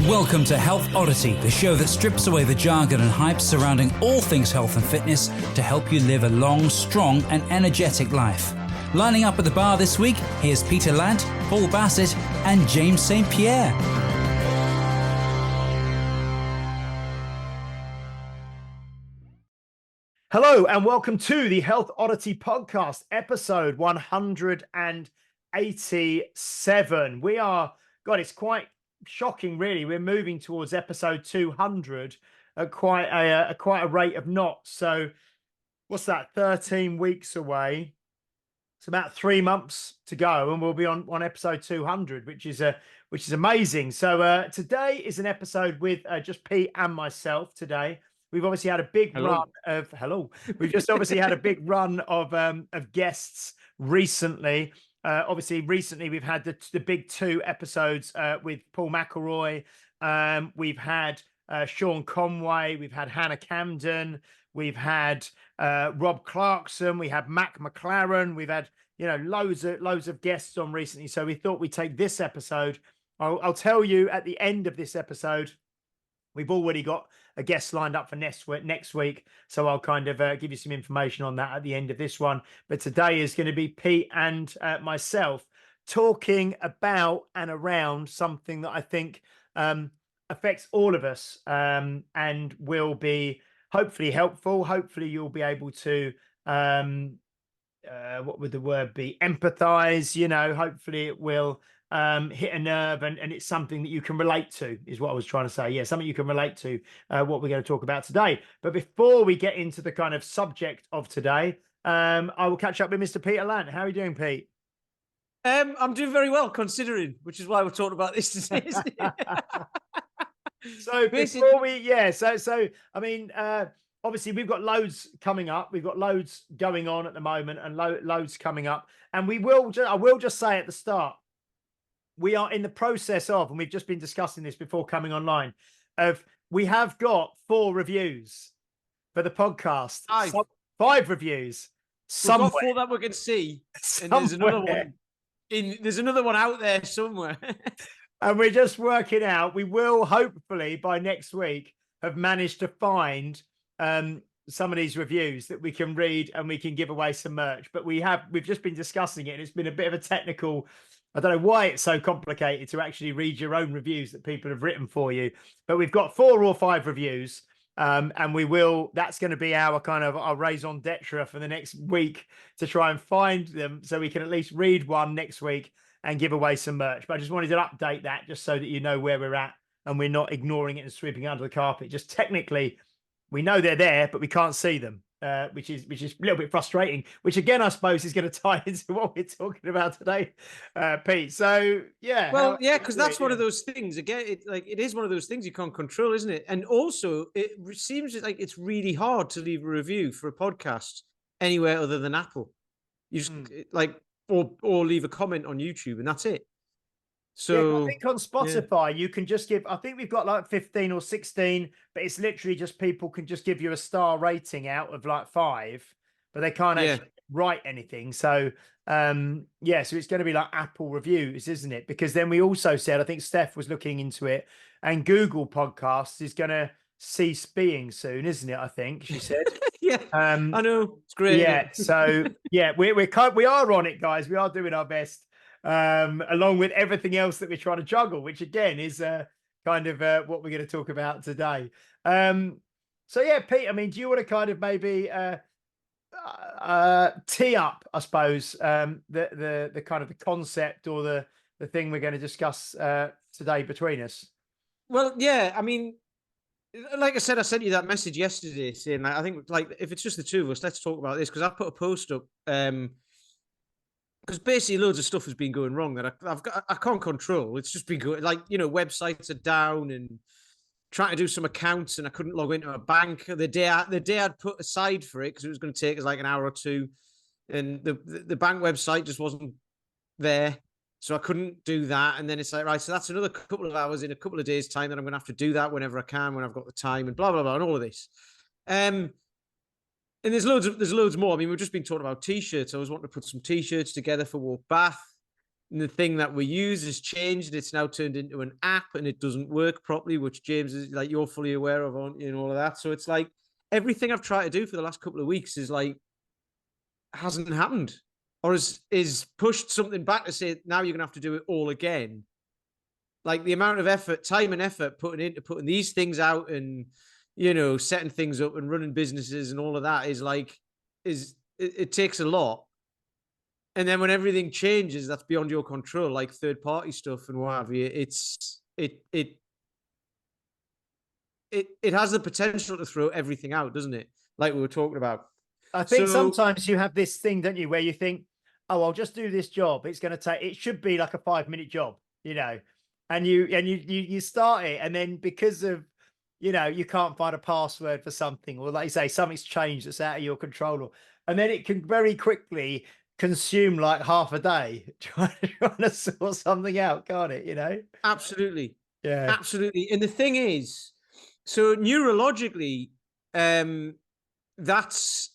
Welcome to Health Oddity, the show that strips away the jargon and hype surrounding all things health and fitness to help you live a long, strong and energetic life. Lining up at the bar this week, here's Peter Lant, Paul Bassett and James St. Pierre. Hello and welcome to the Health Oddity podcast, episode 187. It's quite shocking, really. We're moving towards episode 200 at quite a rate of knots. So what's that, 13 weeks away? It's about 3 months to go and we'll be on episode 200, which is amazing. So today is an episode with just Pete and myself today. We've obviously had a big run of We've just obviously had a big run of guests recently. Recently we've had the big 2 episodes with Paul McElroy. We've had Sean Conway. We've had Hannah Camden. We've had Rob Clarkson. We had Mac McLaren. We've had loads of guests on recently. So we thought we'd take this episode. I'll tell you at the end of this episode. We've already got a guest lined up for next week, so I'll kind of give you some information on that at the end of this one. But today is going to be Pete and myself talking about and around something that I think affects all of us and will be hopefully helpful. Hopefully you'll be able to, what would the word be? Empathize, hopefully it will hit a nerve and it's something that you can relate to is what I was trying to say. Yeah, something you can relate to what we're going to talk about today. But before we get into the kind of subject of today, I will catch up with Mr. Peter Lant. How are you doing, Pete? I'm doing very well considering, which is why we're talking about this today. So before we, obviously we've got loads coming up. We've got loads going on at the moment and loads coming up. And I will just say at the start, we are in the process of, and we've just been discussing this before coming online, we have got 4 reviews for the podcast. 5 reviews. We've got 4 that we can see. And there's another one. There's another one out there somewhere. And we're just working out. We will hopefully by next week have managed to find some of these reviews that we can read and we can give away some merch. But we've just been discussing it and it's been a bit of a technical. I don't know why it's so complicated to actually read your own reviews that people have written for you, but we've got 4 or 5 reviews. And that's going to be our raison d'etre for the next week to try and find them so we can at least read one next week and give away some merch. But I just wanted to update that just so that you know where we're at and we're not ignoring it and sweeping it under the carpet. Just technically, we know they're there, but we can't see them. Which is a little bit frustrating, which again, I suppose is going to tie into what we're talking about today, Pete. So, yeah. Well, yeah, because that's one of those things. Again, it is one of those things you can't control, isn't it? And also, it seems like it's really hard to leave a review for a podcast anywhere other than Apple. You just or leave a comment on YouTube, and that's it. So yeah, I think on Spotify, you can just give, I think we've got like 15 or 16, but it's literally just people can just give you a star rating out of like 5, but they can't actually write anything. So, so it's going to be like Apple reviews, isn't it? Because then we also said, I think Steph was looking into it, and Google Podcasts is going to cease being soon, isn't it? I think she said. I know. It's great. Yeah. So, yeah, we are on it, guys. We are doing our best. Along with everything else that we're trying to juggle, which again is what we're going to talk about today. So yeah, Pete, I mean, do you want to kind of maybe tee up, I suppose, the kind of the concept or the thing we're going to discuss today between us? Well, yeah, I mean, like I said, I sent you that message yesterday saying, I think, if it's just the 2 of us, let's talk about this, because I put a post up because basically loads of stuff has been going wrong that I can't control. It's just been going, websites are down and trying to do some accounts and I couldn't log into a bank the day I'd put aside for it because it was going to take us like an hour or 2, and the bank website just wasn't there, so I couldn't do that. And then it's like, right, so that's another couple of hours in a couple of days' time that I'm going to have to do that whenever I can, when I've got the time, and blah blah blah, and all of this. And there's loads more. I mean, we've just been talking about T-shirts. I was wanting to put some T-shirts together for Warp Bath. And the thing that we use has changed. It's now turned into an app and it doesn't work properly, which James is like, you're fully aware of, aren't you, and all of that. So it's like everything I've tried to do for the last couple of weeks is like, hasn't happened, or is pushed something back to say, now you're going to have to do it all again. Like the amount of effort, time and effort putting these things out and, you know, setting things up and running businesses and all of that is like, it takes a lot. And then when everything changes, that's beyond your control, like third party stuff and what have you. It has the potential to throw everything out, doesn't it? Like we were talking about. I think sometimes you have this thing, don't you, where you think, oh, I'll just do this job. It's going to take, it should be like a 5-minute job, you know, and you start it. And then because of, you know, you can't find a password for something, or like you say, something's changed that's out of your control. And then it can very quickly consume like half a day trying to sort something out, can't it? You know? Absolutely. Yeah. Absolutely. And the thing is, so neurologically, that's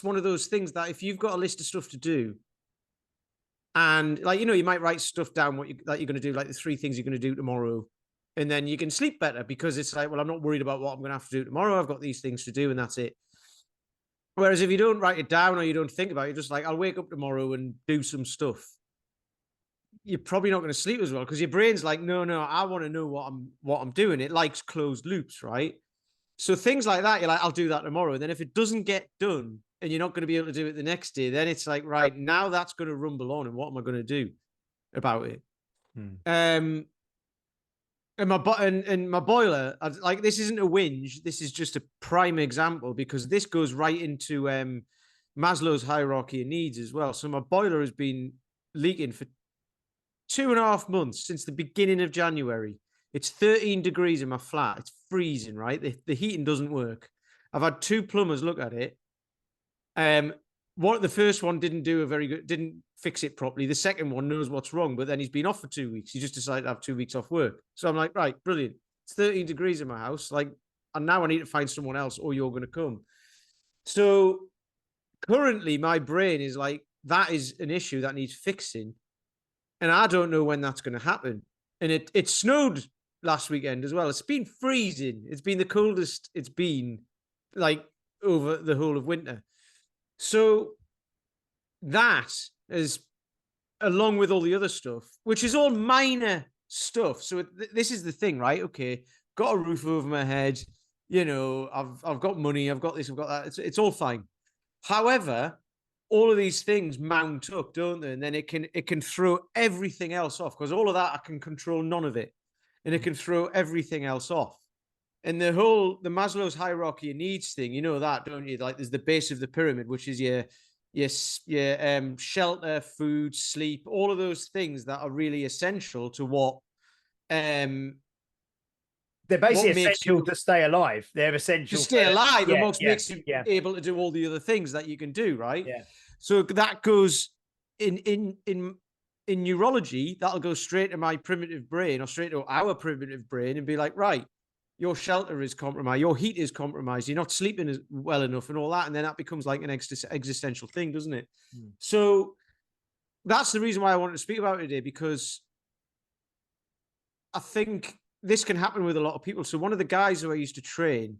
one of those things that if you've got a list of stuff to do, and like, you know, you might write stuff down that you're going to do, like the 3 things you're going to do tomorrow, and then you can sleep better because it's like, well, I'm not worried about what I'm going to have to do tomorrow. I've got these things to do, and that's it. Whereas if you don't write it down or you don't think about it, you're just like, I'll wake up tomorrow and do some stuff. You're probably not going to sleep as well because your brain's like, no, I want to know what I'm doing. It likes closed loops, right? So things like that, you're like, I'll do that tomorrow. And then if it doesn't get done and you're not going to be able to do it the next day, then it's like, right, now that's going to rumble on, and what am I going to do about it? And my boiler, like, this isn't a whinge. This is just a prime example because this goes right into Maslow's hierarchy of needs as well. So my boiler has been leaking for 2.5 months since the beginning of January. It's 13 degrees in my flat. It's freezing, right? The heating doesn't work. I've had 2 plumbers look at it. The first one didn't fix it properly. The second one knows what's wrong, but then he's been off for 2 weeks. He just decided to have 2 weeks off work. So I'm like, right, brilliant. It's 13 degrees in my house. Like, and now I need to find someone else, or you're going to come. So currently my brain is like, that is an issue that needs fixing. And I don't know when that's going to happen. And it snowed last weekend as well. It's been freezing. It's been the coldest it's been, like, over the whole of winter. So that is, along with all the other stuff, which is all minor stuff. So this is the thing, right? Okay, got a roof over my head. You know, I've got money. I've got this. I've got that. It's all fine. However, all of these things mount up, don't they? And then it can throw everything else off, because all of that, I can control none of it, and it can throw everything else off. And the Maslow's hierarchy of needs thing, you know that, don't you? Like, there's the base of the pyramid, which is your shelter, food, sleep, all of those things that are really essential to what they're basically essential to stay alive. They're essential to stay alive, and what makes you able to do all the other things that you can do, right? Yeah. So that goes in neurology, that'll go straight to my primitive brain, or straight to our primitive brain, and be like, right, your shelter is compromised, your heat is compromised, you're not sleeping as well enough, and all that, and then that becomes like an existential thing, doesn't it? So that's the reason why I wanted to speak about it today, because I think this can happen with a lot of people. So one of the guys who I used to train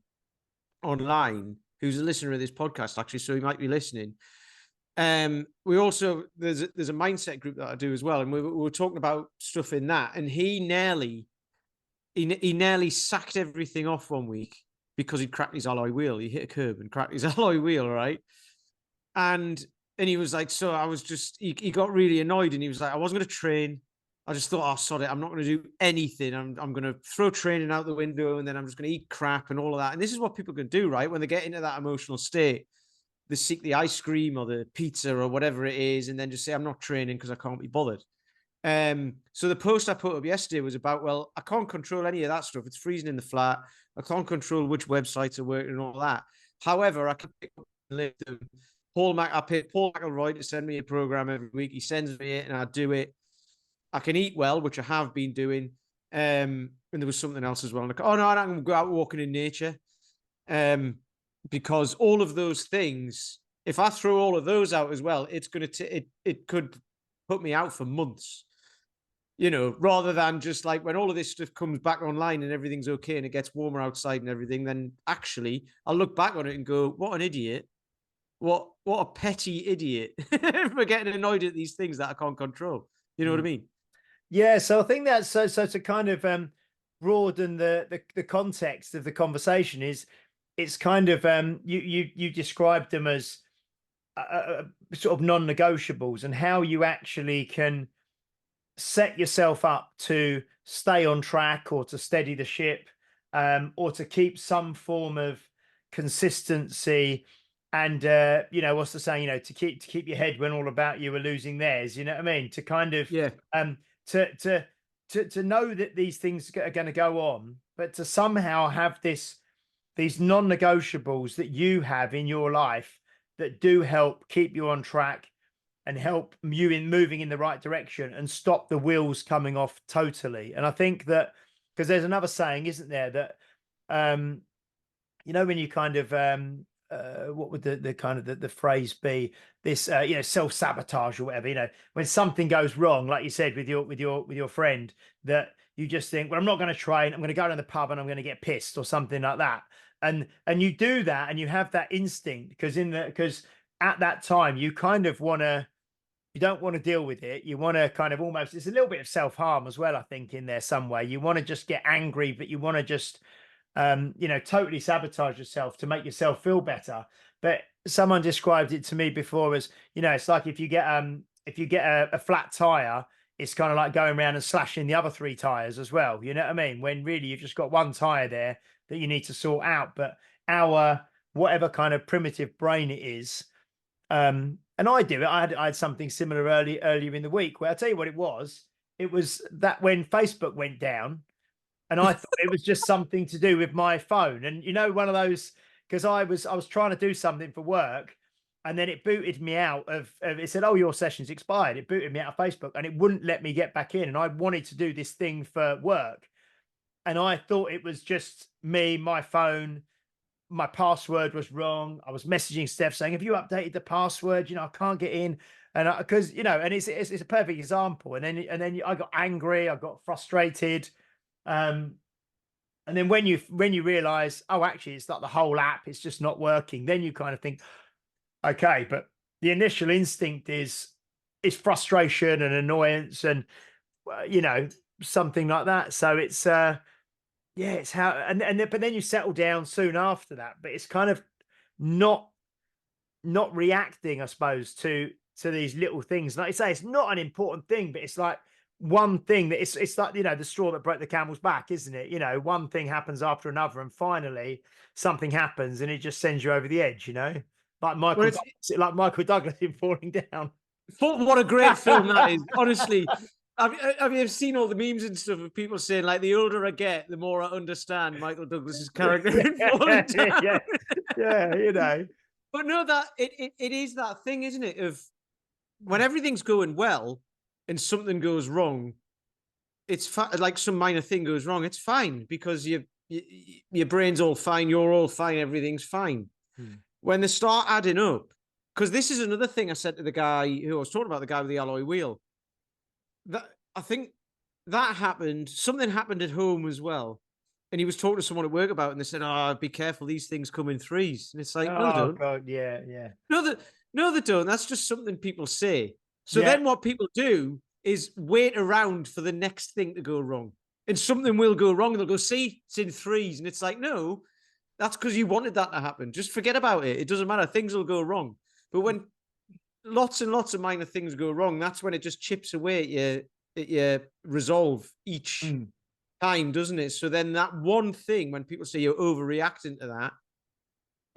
online, who's a listener of this podcast, actually, so he might be listening. We also, there's a mindset group that I do as well, and we were talking about stuff in that, and he nearly sacked everything off one week because he'd cracked his alloy wheel. He hit a curb and cracked his alloy wheel, right? And he was like, so I was just, he got really annoyed, and he was like, I wasn't going to train. I just thought, oh, sod it, I'm not going to do anything. I'm going to throw training out the window, and then I'm just going to eat crap and all of that. And this is what people can do, right? When they get into that emotional state, they seek the ice cream or the pizza or whatever it is, and then just say, I'm not training because I can't be bothered. So the post I put up yesterday was about, well, I can't control any of that stuff. It's freezing in the flat. I can't control which websites are working and all that. However, I can pick up and lift them. I pay Paul McElroy to send me a program every week. He sends me it and I do it. I can eat well, which I have been doing. And there was something else as well. Like, oh no, I don't go out walking in nature. Because all of those things, if I throw all of those out as well, it's going to, it could put me out for months. You know, rather than just like when all of this stuff comes back online and everything's okay and it gets warmer outside and everything, then actually I'll look back on it and go, what an idiot. What a petty idiot for getting annoyed at these things that I can't control. You know what I mean? Yeah, so I think that's so to kind of broaden the context of the conversation is it's kind of you described them as sort of non-negotiables and how you actually can set yourself up to stay on track or to steady the ship, or to keep some form of consistency. And you know, what's the saying? You know, to keep your head when all about you are losing theirs. You know what I mean? To kind of to know that these things are going to go on, but to somehow have these non-negotiables that you have in your life that do help keep you on track and help you in moving in the right direction and stop the wheels coming off totally. And I think that because there's another saying, isn't there, that you know, when you kind of what would the kind of the phrase be, this you know, self-sabotage or whatever, you know, when something goes wrong, like you said with your friend, that you just think, well, I'm not going to train, I'm going to go to the pub and I'm going to get pissed or something like that. And you do that and you have that instinct because at that time you kind of you don't want to deal with it. You want to kind of almost, it's a little bit of self-harm as well, I think, in there some way. You want to just get angry, but you want to just, you know, totally sabotage yourself to make yourself feel better. But someone described it to me before as, you know, it's like if you get a flat tire, it's kind of like going around and slashing the other 3 tires as well. You know what I mean? When really you've just got one tire there that you need to sort out. But our whatever kind of primitive brain it is, and I do it. I had something similar earlier in the week where I tell you what it was. It was that when Facebook went down, and I thought it was just something to do with my phone. And you know, one of those, because I was trying to do something for work, and then it booted me out of it said, "Oh, your session's expired." It booted me out of Facebook, and it wouldn't let me get back in. And I wanted to do this thing for work, and I thought it was just me, my phone. My password was wrong. I was messaging Steph saying, "Have you updated the password? You know, I can't get in." And because you know, and it's a perfect example. And then I got angry, I got frustrated, and then when you realize, oh, actually, it's like the whole app, it's just not working. Then you kind of think, okay, but the initial instinct is frustration and annoyance, and you know, something like that. So it's yeah, it's how, but then you settle down soon after that. But it's kind of not reacting, I suppose, to these little things. Like I say, it's not an important thing, but it's like one thing that it's like, you know, the straw that broke the camel's back, isn't it? You know, one thing happens after another, and finally something happens, and it just sends you over the edge. You know, like Michael Douglas in Falling Down. What a great film that is, honestly. Have you seen all the memes and stuff of people saying, like, the older I get, the more I understand Michael Douglas's character in Falling Down? Yeah, you know. But no, that it is that thing, isn't it? Of when everything's going well and something goes wrong, it's like some minor thing goes wrong, it's fine because your brain's all fine, you're all fine, everything's fine. When they start adding up, because this is another thing I said to the guy who I was talking about, the guy with the alloy wheel. That I think that happened. Something happened at home as well, and he was talking to someone at work about it, and they said, "Oh, be careful, these things come in threes." And it's like, no, they don't. God, yeah. No, they don't. That's just something people say. So then what people do is wait around for the next thing to go wrong, and something will go wrong. And they'll go, "See, it's in threes," and it's like, no, that's because you wanted that to happen. Just forget about it. It doesn't matter. Things will go wrong. But when lots and lots of minor things go wrong, that's when it just chips away at your resolve each time, doesn't it? So then that one thing, when people say you're overreacting to that,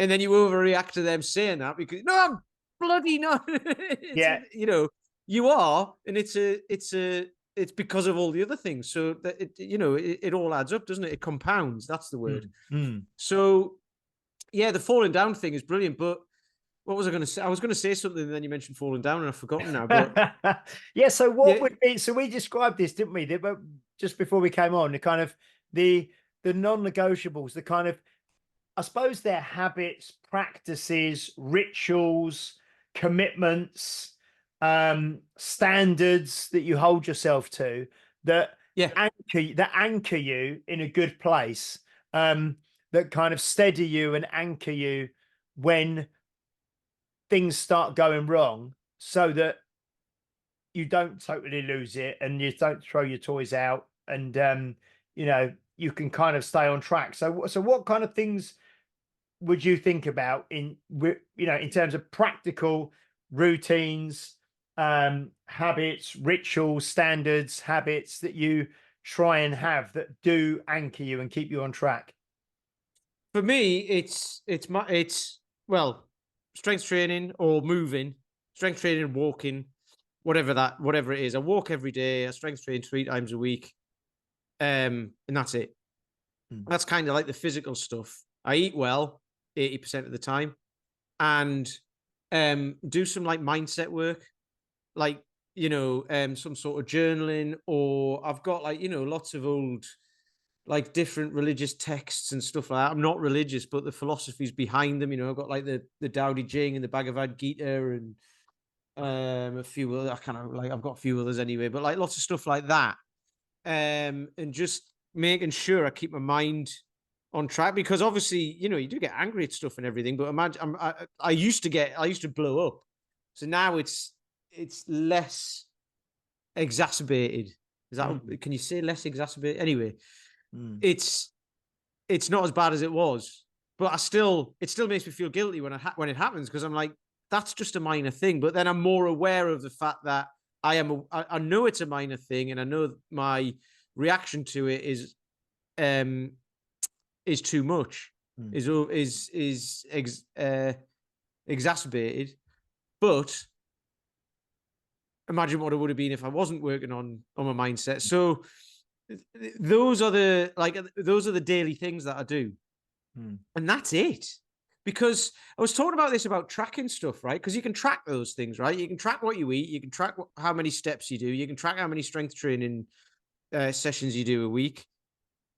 and then you overreact to them saying that because, no, I'm bloody not. You know, you are, and it's because of all the other things. So that it all adds up, doesn't it? It compounds. That's the word. So yeah, the falling down thing is brilliant, but what was I going to say? I was going to say something, and then you mentioned falling down, and I've forgotten now. But yeah. So what would be? So we described this, didn't we? Just before we came on, the kind of the non-negotiables, the kind of, I suppose, their habits, practices, rituals, commitments, standards that you hold yourself to that Yeah. anchor you in a good place, that kind of steady you and anchor you when things start going wrong, so that you don't totally lose it and you don't throw your toys out, and you can kind of stay on track. So what kind of things would you think about in terms of practical routines, habits, rituals, standards, habits that you try and have that do anchor you and keep you on track? For me, it's well, strength training or moving, strength training, walking, whatever it is. I walk every day. I strength train 3 times a week, and that's it. That's kind of like the physical stuff. I eat well 80% of the time, and do some like mindset work, like some sort of journaling, or I've got like lots of old like different religious texts and stuff like that. I'm not religious, but the philosophies behind them, I've got like the Tao Te Ching and the Bhagavad Gita and a few other, I've got a few others anyway, but like lots of stuff like that. And just making sure I keep my mind on track, because obviously, you do get angry at stuff and everything, but imagine I used to blow up. So now it's less exacerbated. Is that, can you say less exacerbated? Anyway, it's not as bad as it was, but it still makes me feel guilty when it happens, because I'm like, that's just a minor thing. But then I'm more aware of the fact that I know it's a minor thing, and I know my reaction to it is too much, is exacerbated. But imagine what it would have been if I wasn't working on my mindset. So those are the daily things that I do, and that's it. Because I was talking about this about tracking stuff, right? Because you can track those things, right? You can track what you eat, you can track how many steps you do, you can track how many strength training sessions you do a week,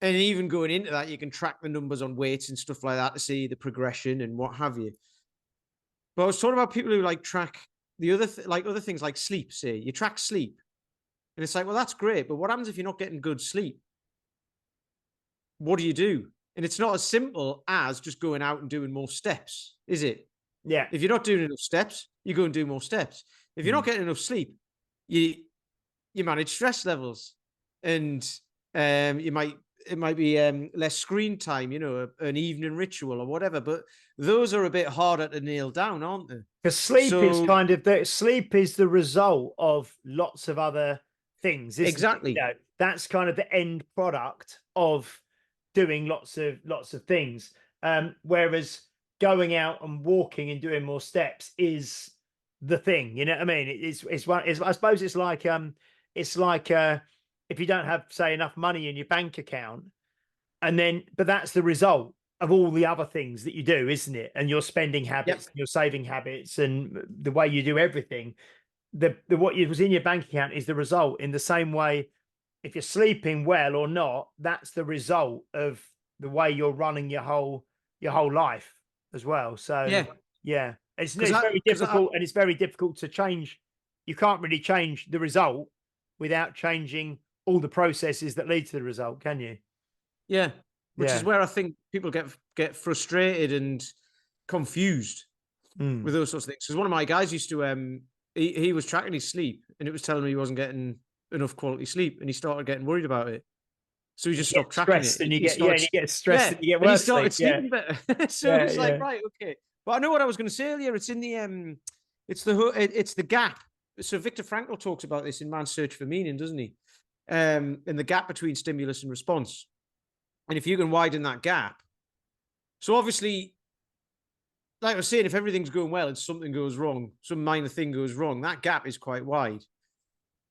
and even going into that, you can track the numbers on weights and stuff like that to see the progression and what have you. But I was talking about people who like track the other other things like sleep. Say you track sleep, and it's like, well, that's great, but what happens if you're not getting good sleep? What do you do? And it's not as simple as just going out and doing more steps, is it? Yeah. If you're not doing enough steps, you go and do more steps. If you're not getting enough sleep, you manage stress levels, and it might be less screen time, an evening ritual or whatever. But those are a bit harder to nail down, aren't they? Because sleep is the result of lots of other things, isn't Exactly. it? That's kind of the end product of doing lots of things. Whereas going out and walking and doing more steps is the thing. You know what I mean? I suppose it's like if you don't have, say, enough money in your bank account, but that's the result of all the other things that you do, isn't it? And your spending habits, your saving habits, and the way you do everything. The what was in your bank account is the result. In the same way, if you're sleeping well or not, that's the result of the way you're running your whole life as well. So yeah, it's very difficult, and it's very difficult to change. You can't really change the result without changing all the processes that lead to the result, can you? Yeah. Which is where I think people get frustrated and confused with those sorts of things. Because one of my guys used to he was tracking his sleep, and it was telling me he wasn't getting enough quality sleep, and he started getting worried about it. So he just stopped tracking it. And you get stressed and you get worse. And he started sleeping better. So it's like, right, okay. But I know what I was going to say earlier. It's in the it's the gap. So Viktor Frankl talks about this in Man's Search for Meaning, doesn't he? And the gap between stimulus and response. And if you can widen that gap, so obviously, like I was saying, if everything's going well and something goes wrong, some minor thing goes wrong, that gap is quite wide.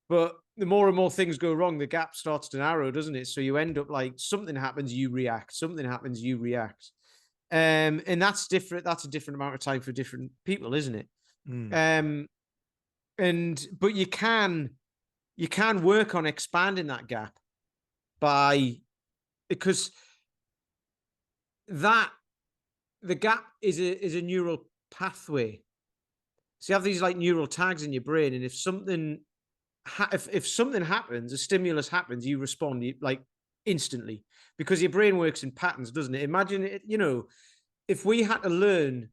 But the more and more things go wrong, the gap starts to narrow, doesn't it? So you end up like something happens, you react. Something happens, you react. And that's different. That's a different amount of time for different people, isn't it? But you can work on expanding that gap because the gap is a neural pathway. So you have these like neural tags in your brain, and if something if something happens, a stimulus happens, you respond like instantly, because your brain works in patterns, doesn't it? Imagine it, if we had to learn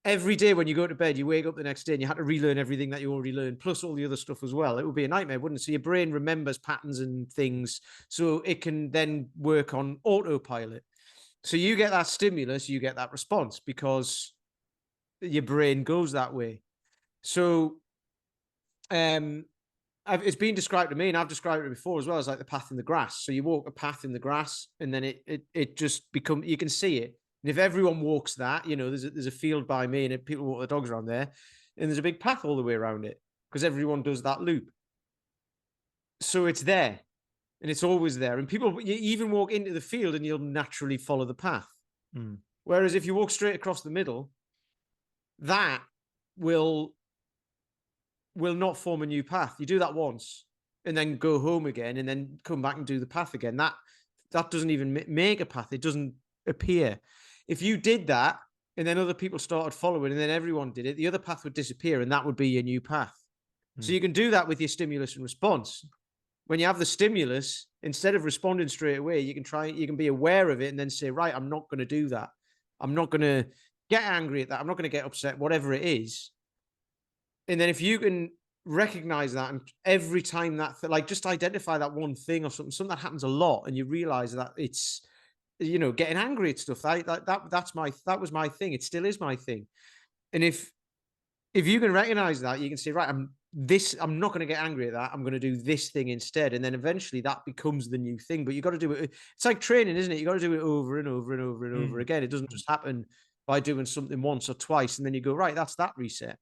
every day when you go to bed, you wake up the next day and you had to relearn everything that you already learned, plus all the other stuff as well. It would be a nightmare, wouldn't it? So your brain remembers patterns and things, so it can then work on autopilot. So you get that stimulus, you get that response because your brain goes that way. So it's been described to me, and I've described it before as well, as like the path in the grass. So you walk a path in the grass, and then it just become, you can see it. And if everyone walks that, there's a field by me, and people walk their dogs around there, and there's a big path all the way around it because everyone does that loop. So it's there, and it's always there. And you even walk into the field, and you'll naturally follow the path. Mm. Whereas if you walk straight across the middle, that will not form a new path. You do that once and then go home again and then come back and do the path again. That doesn't even make a path. It doesn't appear. If you did that and then other people started following and then everyone did it, the other path would disappear and that would be your new path. So you can do that with your stimulus and response. When you have the stimulus, instead of responding straight away, you can be aware of it and then say, right, I'm not going to do that. I'm not going to get angry at that. I'm not going to get upset, whatever it is. And then if you can recognize that, and every time like just identify that one thing or something that happens a lot, and you realize that it's, getting angry at stuff. That was my thing. It still is my thing. And if you can recognize that, you can say, right, I'm not going to get angry at that. I'm going to do this thing instead. And then eventually that becomes the new thing. But you got to do it. It's like training, isn't it? You got to do it over and over and over and over again. It doesn't just happen by doing something once or twice. And then you go, right, that's that reset.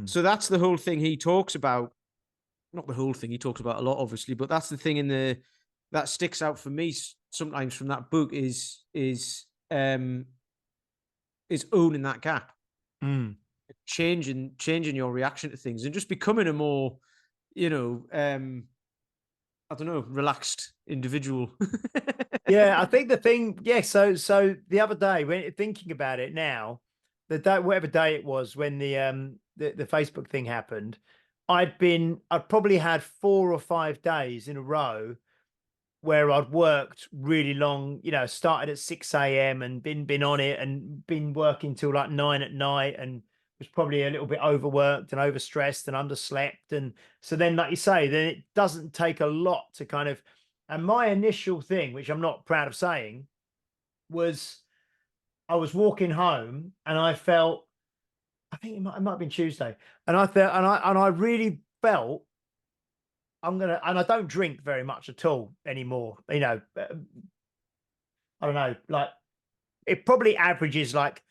So that's the whole thing he talks about. Not the whole thing, he talks about a lot, obviously, but that's the thing that sticks out for me sometimes from that book is owning that gap. Changing your reaction to things and just becoming a more, I don't know, relaxed individual. Yeah, I think the thing, so the other day, when thinking about it now, the day, whatever day it was when the Facebook thing happened, I'd probably had 4 or 5 days in a row where I'd worked really long, started at 6 a.m. and been on it and been working till like 9 at night and was probably a little bit overworked and overstressed and underslept. And so then, like you say, then it doesn't take a lot to kind of, and my initial thing, which I'm not proud of saying, was I was walking home and I felt, I think it might have been Tuesday, and I felt, and I really felt and I don't drink very much at all anymore. I don't know, like it probably averages like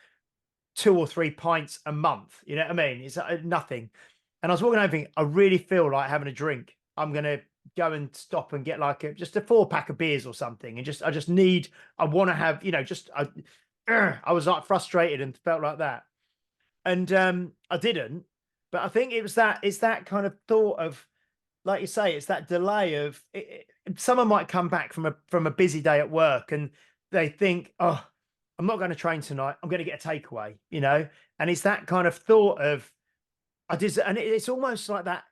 2 or 3 pints a month. You know what I mean? It's nothing. And I was walking over thinking, I really feel like having a drink. I'm going to go and stop and get like just a 4-pack of beers or something. And I want to have, I was like frustrated and felt like that. And I didn't, but I think it's that kind of thought of, like you say, it's that delay of someone might come back from a busy day at work and they think, oh, I'm not going to train tonight. I'm going to get a takeaway, and it's that kind of thought of, and it's almost like that.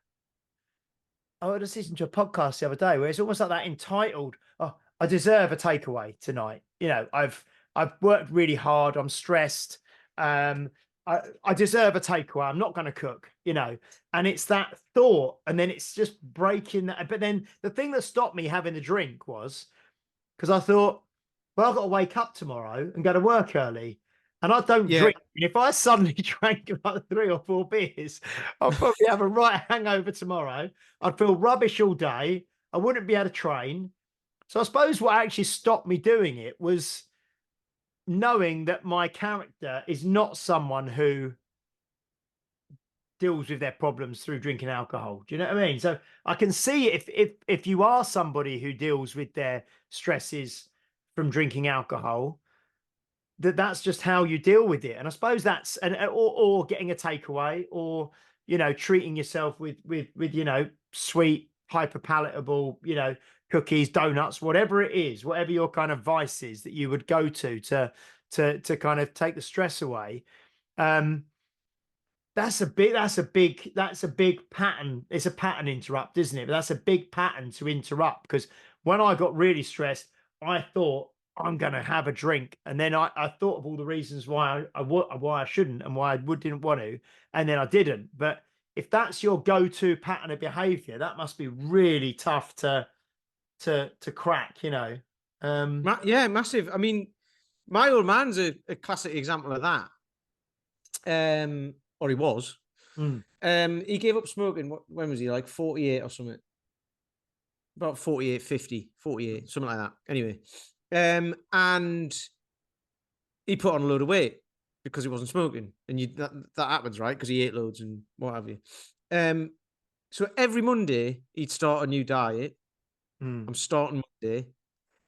I was listening to a podcast the other day where it's almost like that entitled, oh, I deserve a takeaway tonight. I've worked really hard. I'm stressed. I deserve a takeaway. I'm not going to cook, and it's that thought. And then it's just breaking that. But then the thing that stopped me having the drink was because I thought, well, I've got to wake up tomorrow and go to work early. And I don't drink. And if I suddenly drank like 3 or 4 beers, I'll probably have a right hangover tomorrow. I'd feel rubbish all day. I wouldn't be able to train. So I suppose what actually stopped me doing it was knowing that my character is not someone who deals with their problems through drinking alcohol. Do you know what I mean? So I can see if you are somebody who deals with their stresses from drinking alcohol, that's just how you deal with it. And I suppose that's or getting a takeaway, or treating yourself with sweet, hyper palatable, cookies, donuts, whatever it is, whatever your kind of vices that you would go to kind of take the stress away. That's a big pattern. It's a pattern interrupt, isn't it? But that's a big pattern to interrupt, because when I got really stressed, I thought I'm going to have a drink. And then I thought of all the reasons why why I shouldn't and why I didn't want to. And then I didn't. But if that's your go-to pattern of behavior, that must be really tough to crack, you know. Yeah, massive. I mean, my old man's a classic example of that. Or he was. He gave up smoking. When was he? Like 48 or something? About 48, 50, 48, something like that. Anyway, and he put on a load of weight because he wasn't smoking, and that happens, right? Because he ate loads and what have you. So every Monday he'd start a new diet. I'm starting Monday,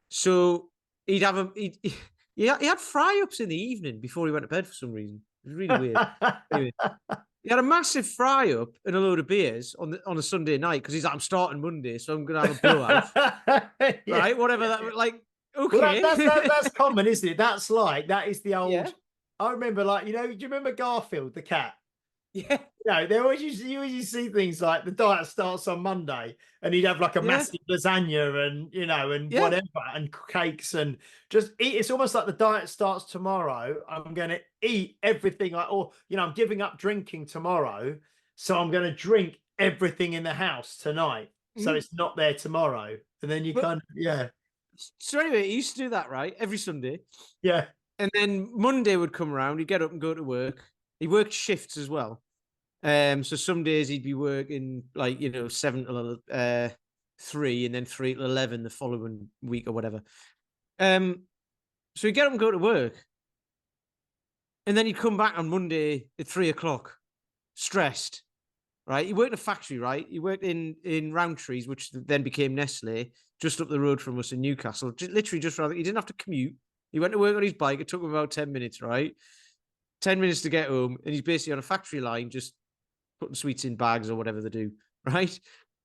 so he'd have he had fry-ups in the evening before he went to bed for some reason. It was really weird. Anyway, he had a massive fry-up and a load of beers on a Sunday night because he's like, I'm starting Monday, so I'm going to have a blowout. Yeah. Right? Whatever that, like, okay. Well, that's common, isn't it? That is the old. Yeah. I remember, like, do you remember Garfield the cat? Yeah. They always you always see things like the diet starts on Monday, and he'd have like a massive lasagna and and whatever, and cakes, and just eat. It's almost like the diet starts tomorrow. I'm going to eat everything, I'm giving up drinking tomorrow, so I'm going to drink everything in the house tonight, so it's not there tomorrow. And then So anyway, he used to do that, right? Every Sunday. Yeah. And then Monday would come around, he'd get up and go to work. He worked shifts as well. So some days he'd be working 7 till 3, and then 3 till 11 the following week or whatever. So he'd get up and go to work. And then he'd come back on Monday at 3:00, stressed, right? He worked in a factory, right? He worked in Roundtrees, which then became Nestle, just up the road from us in Newcastle. Literally just around. He didn't have to commute. He went to work on his bike. It took him about 10 minutes, right? 10 minutes to get home. And he's basically on a factory line, just putting sweets in bags or whatever they do, right?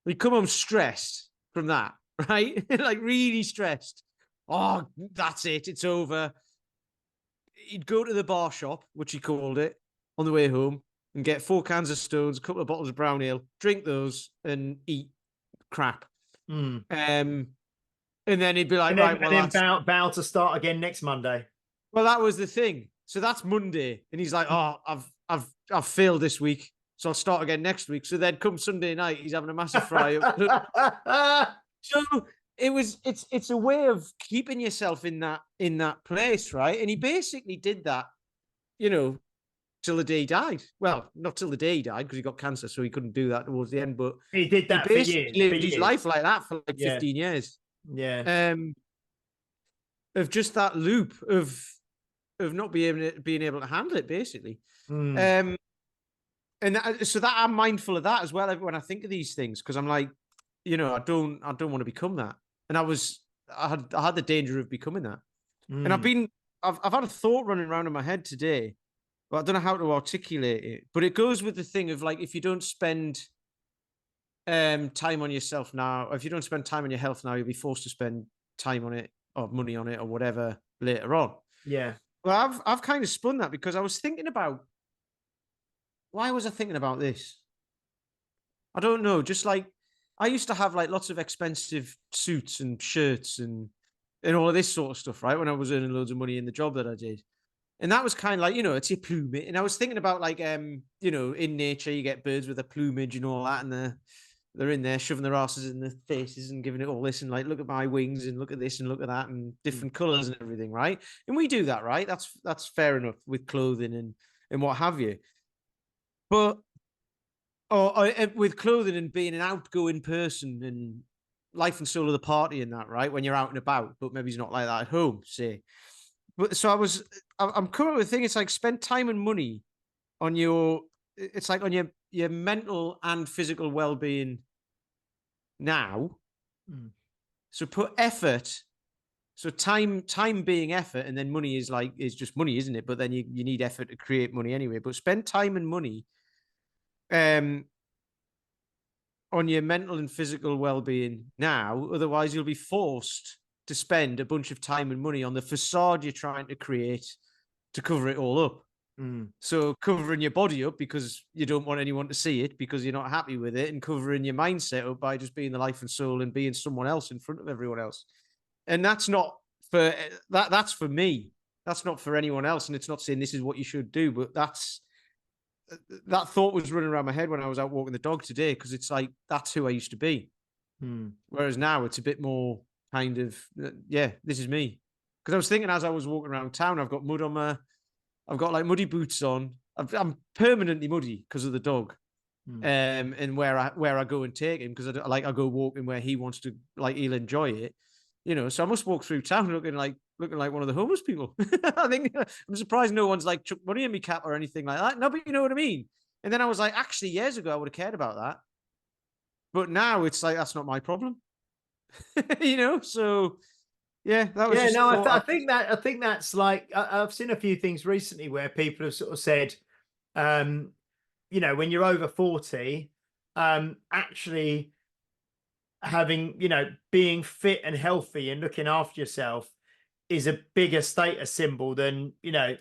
He'd come home stressed from that, right? Like really stressed. Oh, that's it. It's over. He'd go to the bar shop, which he called it, on the way home, and get 4 cans of Stones, a couple of bottles of brown ale, drink those, and eat crap. And then he'd be like, bow to start again next Monday. Well, that was the thing. So that's Monday, and he's like, "Oh, I've failed this week, so I'll start again next week." So then, come Sunday night, he's having a massive fry up. So it's a way of keeping yourself in that place, right? And he basically did that, till the day he died. Well, not till the day he died, because he got cancer, so he couldn't do that towards the end. But he did that for years. He lived his life like that for like 15 years. Yeah. Of just that loop of not being able to handle it, basically. And so that I'm mindful of that as well when I think of these things, because I'm like, I don't want to become that. And I had the danger of becoming that. And I've had a thought running around in my head today, but I don't know how to articulate it. But it goes with the thing of, like, if you don't spend time on yourself now, or if you don't spend time on your health now, you'll be forced to spend time on it or money on it or whatever later on. Yeah. Well, I've kind of spun that because I was thinking about, why was I thinking about this? I don't know. Just like, I used to have like lots of expensive suits and shirts and all of this sort of stuff, right? When I was earning loads of money in the job that I did. And that was kind of like, it's your plumage. And I was thinking about, like, in nature, you get birds with a plumage and all that. And they're in there shoving their asses in their faces and giving it all this and, like, look at my wings and look at this and look at that and different colors and everything, right? And we do that, right? That's fair enough with clothing and what have you. But or with clothing and being an outgoing person and life and soul of the party and that, right? When you're out and about, but maybe it's not like that at home, say. But so I'm coming up with a thing. It's like, spend time and money on your mental and physical well-being now. So put effort. So time being effort, and then money is just money, isn't it? But then you need effort to create money anyway. But spend time and money on your mental and physical well-being now. Otherwise, you'll be forced to spend a bunch of time and money on the facade you're trying to create to cover it all up. So covering your body up because you don't want anyone to see it because you're not happy with it, and covering your mindset up by just being the life and soul and being someone else in front of everyone else. And that's not for that's for me. That's not for anyone else. And it's not saying this is what you should do, but that thought was running around my head when I was out walking the dog today, because it's like that's who I used to be. Whereas now it's a bit more kind of yeah, this is me. Because I was thinking as I was walking around town, I've got mud on my I've got like muddy boots on. I'm permanently muddy because of the dog, and where I go and take him, because I go walking where he wants to, like he'll enjoy it, you know. So I must walk through town looking like one of the homeless people. I think I'm surprised no one's like chucked money in me cap or anything like that. No, but you know what I mean. And then I was like, actually, years ago I would have cared about that, but now it's like that's not my problem, you know. So yeah, that was Yeah, just no, I thought. think that's like I've seen a few things recently where people have sort of said, you know, when you're over 40, actually having, you know, being fit and healthy and looking after yourself is a bigger status symbol than, you know,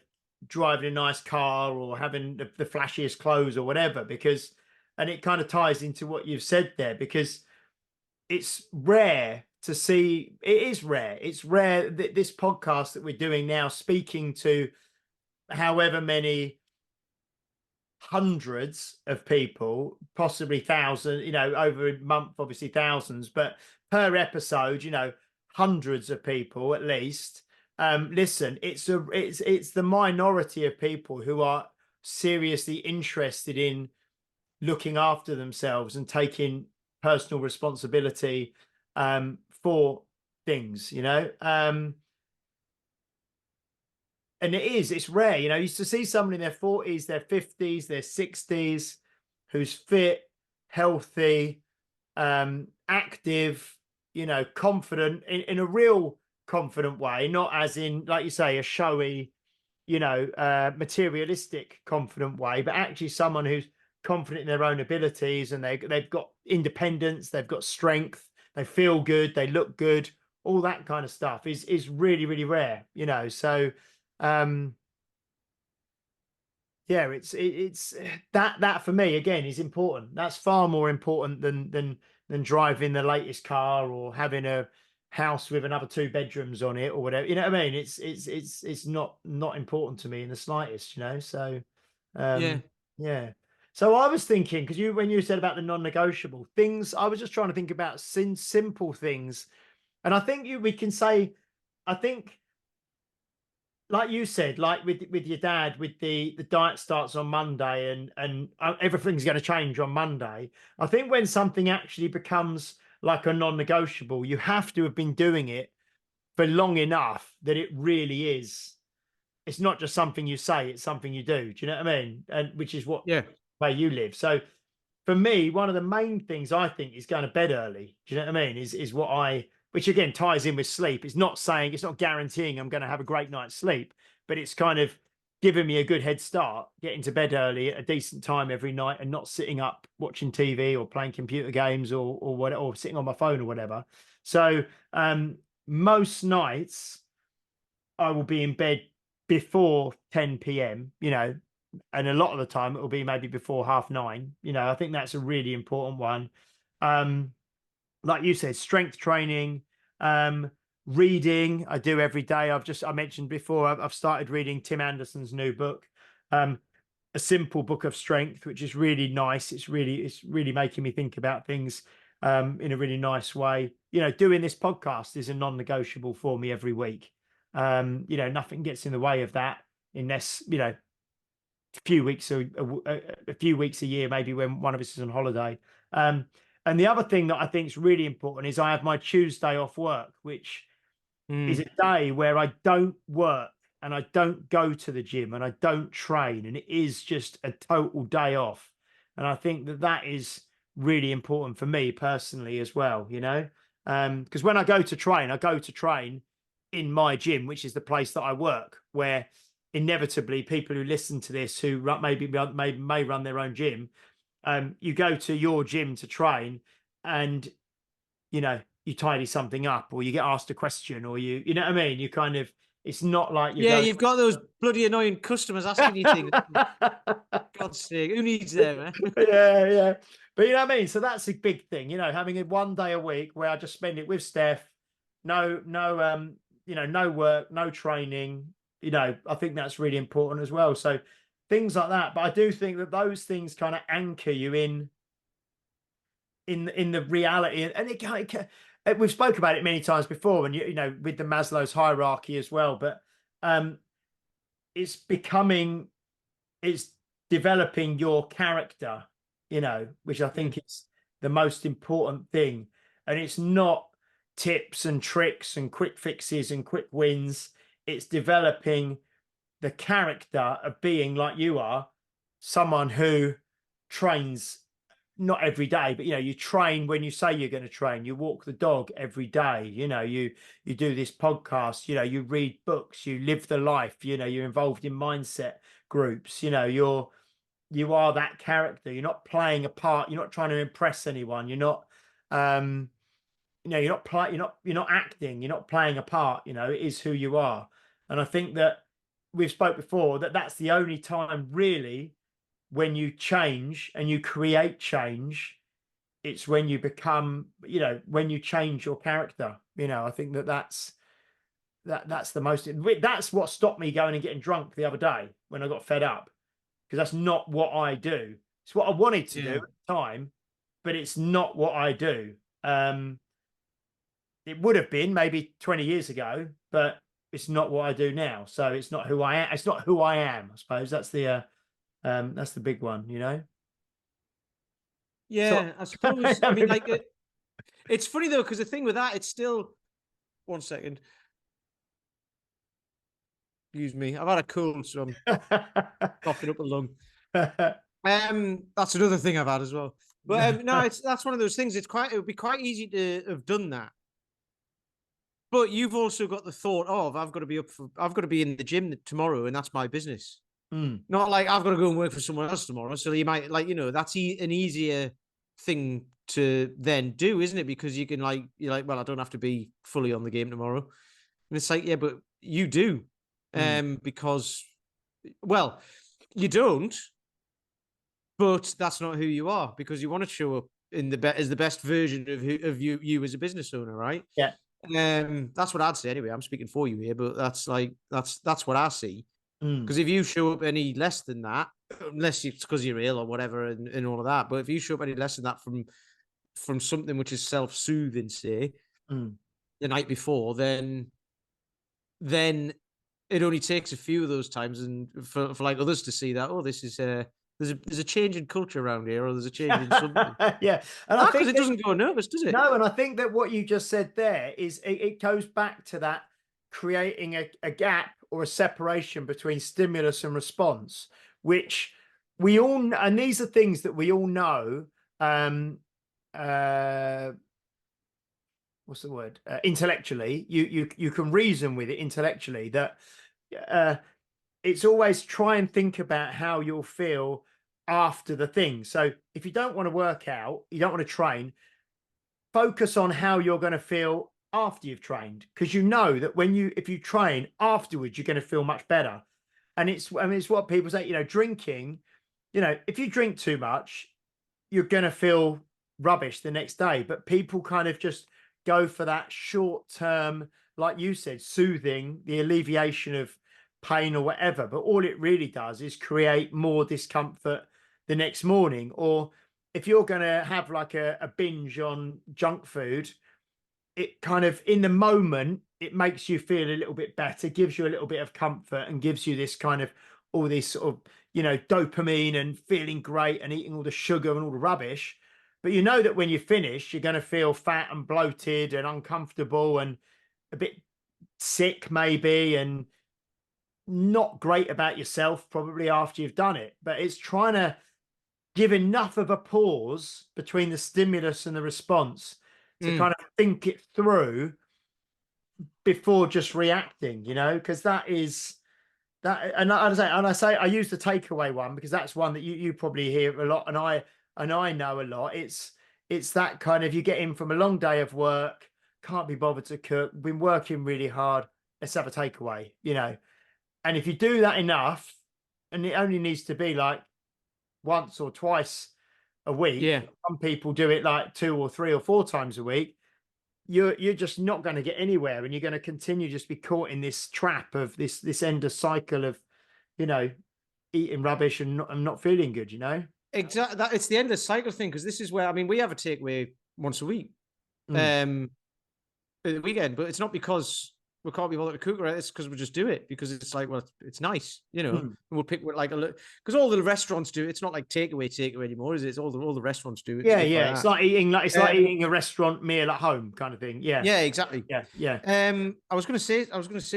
driving a nice car or having the flashiest clothes or whatever. Because, and it kind of ties into what you've said there, because it's rare to see. It is rare. It's rare that this podcast that we're doing now, speaking to however many hundreds of people, possibly thousands, you know, over a month, obviously thousands, but per episode, you know, hundreds of people at least. Listen, it's the minority of people who are seriously interested in looking after themselves and taking personal responsibility for things, you know. And it's rare, you know. You used to see someone in their 40s, their 50s, their 60s who's fit, healthy, active, you know, confident in a real confident way, not as in, like you say, a showy, you know, materialistic confident way, but actually someone who's confident in their own abilities, and they've got independence, they've got strength, they feel good, they look good, all that kind of stuff is really, really rare, you know. So yeah, it's that for me again is important. That's far more important than driving the latest car or having a house with another 2 bedrooms on it or whatever. You know what I mean? It's not important to me in the slightest, you know. So Yeah, yeah. So I was thinking, because when you said about the non-negotiable things, I was just trying to think about simple things. And I think we can say, I think, like you said, like with your dad, with the diet starts on Monday, and everything's going to change on Monday. I think when something actually becomes like a non-negotiable, you have to have been doing it for long enough that it really is. It's not just something you say; it's something you do. Do you know what I mean? And which is what yeah, way you live. So for me, one of the main things I think is going to bed early. Do you know what I mean? Is what which again ties in with sleep. It's not saying, it's not guaranteeing I'm going to have a great night's sleep, but it's kind of giving me a good head start, getting to bed early at a decent time every night, and not sitting up watching TV or playing computer games or whatever, or sitting on my phone or whatever. So most nights I will be in bed before 10 p.m. You know, and a lot of the time it will be maybe before 9:30. You know, I think that's a really important one. Like you said, strength training, reading. I do every day. I mentioned before, I've started reading Tim Anderson's new book, A Simple Book of Strength, which is really nice. It's really making me think about things in a really nice way. You know, doing this podcast is a non-negotiable for me every week. You know, nothing gets in the way of that, unless, you know, a few weeks a year, maybe when one of us is on holiday. And the other thing that I think is really important is I have my Tuesday off work, which is a day where I don't work and I don't go to the gym and I don't train, and it is just a total day off. And I think that is really important for me personally as well, you know, because when I go to train in my gym, which is the place that I work, where inevitably people who listen to this who may run their own gym, you go to your gym to train, and you know, you tidy something up, or you get asked a question, or you know what I mean, you kind of It's not like you're Yeah, going. you've got those bloody annoying customers asking you things. God's sake, who needs them? Eh? Yeah. But you know what I mean? So that's a big thing, having it 1 day a week where I just spend it with Steph. No, no work, no training. I think that's really important as well. So things like that. But I do think that those things kind of anchor you in the reality, and we've spoke about it many times before, and with the Maslow's hierarchy as well. But it's developing your character, which I think is the most important thing. And it's not tips and tricks and quick fixes and quick wins. It's developing the character of being like you are, someone who trains not every day, but you train when you say you're going to train. You walk the dog every day. You do this podcast. You read books. You live the life. You're involved in mindset groups. You are that character. You're not playing a part. You're not trying to impress anyone. You're not you're not acting. You're not playing a part. It is who you are. And I think that we've spoke before that that's the only time really when you change and you create change. It's when you become, when you change your character. I think that's the most. That's what stopped me going and getting drunk the other day when I got fed up, because that's not what I do. It's what I wanted to do at the time, but it's not what I do. It would have been maybe 20 years ago, but it's not what I do now. So it's not who I am. It's not who I am, I suppose. That's the big one, Yeah, So, I suppose. I mean, like, it's funny though, because the thing with that, it's still. 1 second. Excuse me. I've had a cold, so I'm coughing up a lung. That's another thing I've had as well. But no, that's one of those things. It would be quite easy to have done that. But you've also got the thought of I've got to be in the gym tomorrow, and that's my business. Not like I've got to go and work for someone else tomorrow. So you might that's an easier thing to then do, isn't it? Because you can you're like, well, I don't have to be fully on the game tomorrow. And it's like, yeah, but you do. Because, well, you don't, but that's not who you are, because you want to show up as the best version of you as a business owner, right? Yeah. That's what I'd say anyway. I'm speaking for you here, but that's what I see. Mm. Because if you show up any less than that, unless it's because you're ill or whatever and all of that, but if you show up any less than that from something which is self-soothing, say, the night before, then it only takes a few of those times and for like others to see that, oh, this is there's a change in culture around here, or there's a change in something. Yeah. And I think because it doesn't go unnoticed, does it? No, and I think that what you just said there is it goes back to that creating a gap or a separation between stimulus and response, which we all, and these are things that we all know. What's the word? Intellectually, you can reason with it intellectually that it's always try and think about how you'll feel after the thing. So if you don't want to work out, you don't want to train, focus on how you're going to feel after you've trained, because you know that if you train afterwards, you're going to feel much better. And it's what people say, drinking, if you drink too much, you're going to feel rubbish the next day. But people kind of just go for that short term, like you said, soothing, the alleviation of pain or whatever. But all it really does is create more discomfort the next morning. Or if you're going to have like a binge on junk food, it kind of in the moment, it makes you feel a little bit better, gives you a little bit of comfort, and gives you this kind of all this sort of, dopamine and feeling great and eating all the sugar and all the rubbish. But you know that when you finish, you're going to feel fat and bloated and uncomfortable and a bit sick maybe, and not great about yourself probably after you've done it. But it's trying to give enough of a pause between the stimulus and the response to kind of think it through before just reacting, because that is that. And I say I use the takeaway one because that's one that you probably hear a lot, and I know a lot. It's that kind of, you get in from a long day of work, can't be bothered to cook, been working really hard, let's have a takeaway, and if you do that enough, and it only needs to be like once or twice a week. Yeah. Some people do it like 2 or 3 or 4 times a week. You're just not going to get anywhere, and you're going to continue just be caught in this trap of this endless cycle of, eating rubbish and not feeling good. Exactly. It's the endless cycle thing, because this is where, I mean, we have a takeaway once a week, at the weekend, but it's not because we can't be bothered to cook, right? It's because we just do it because it's like, well, it's nice, and we'll pick like because all the restaurants do it. It's not like takeaway anymore, is it? It's all the restaurants do it. Yeah, yeah. It's like eating like eating a restaurant meal at home kind of thing. Yeah. Yeah, exactly. Yeah. I was gonna say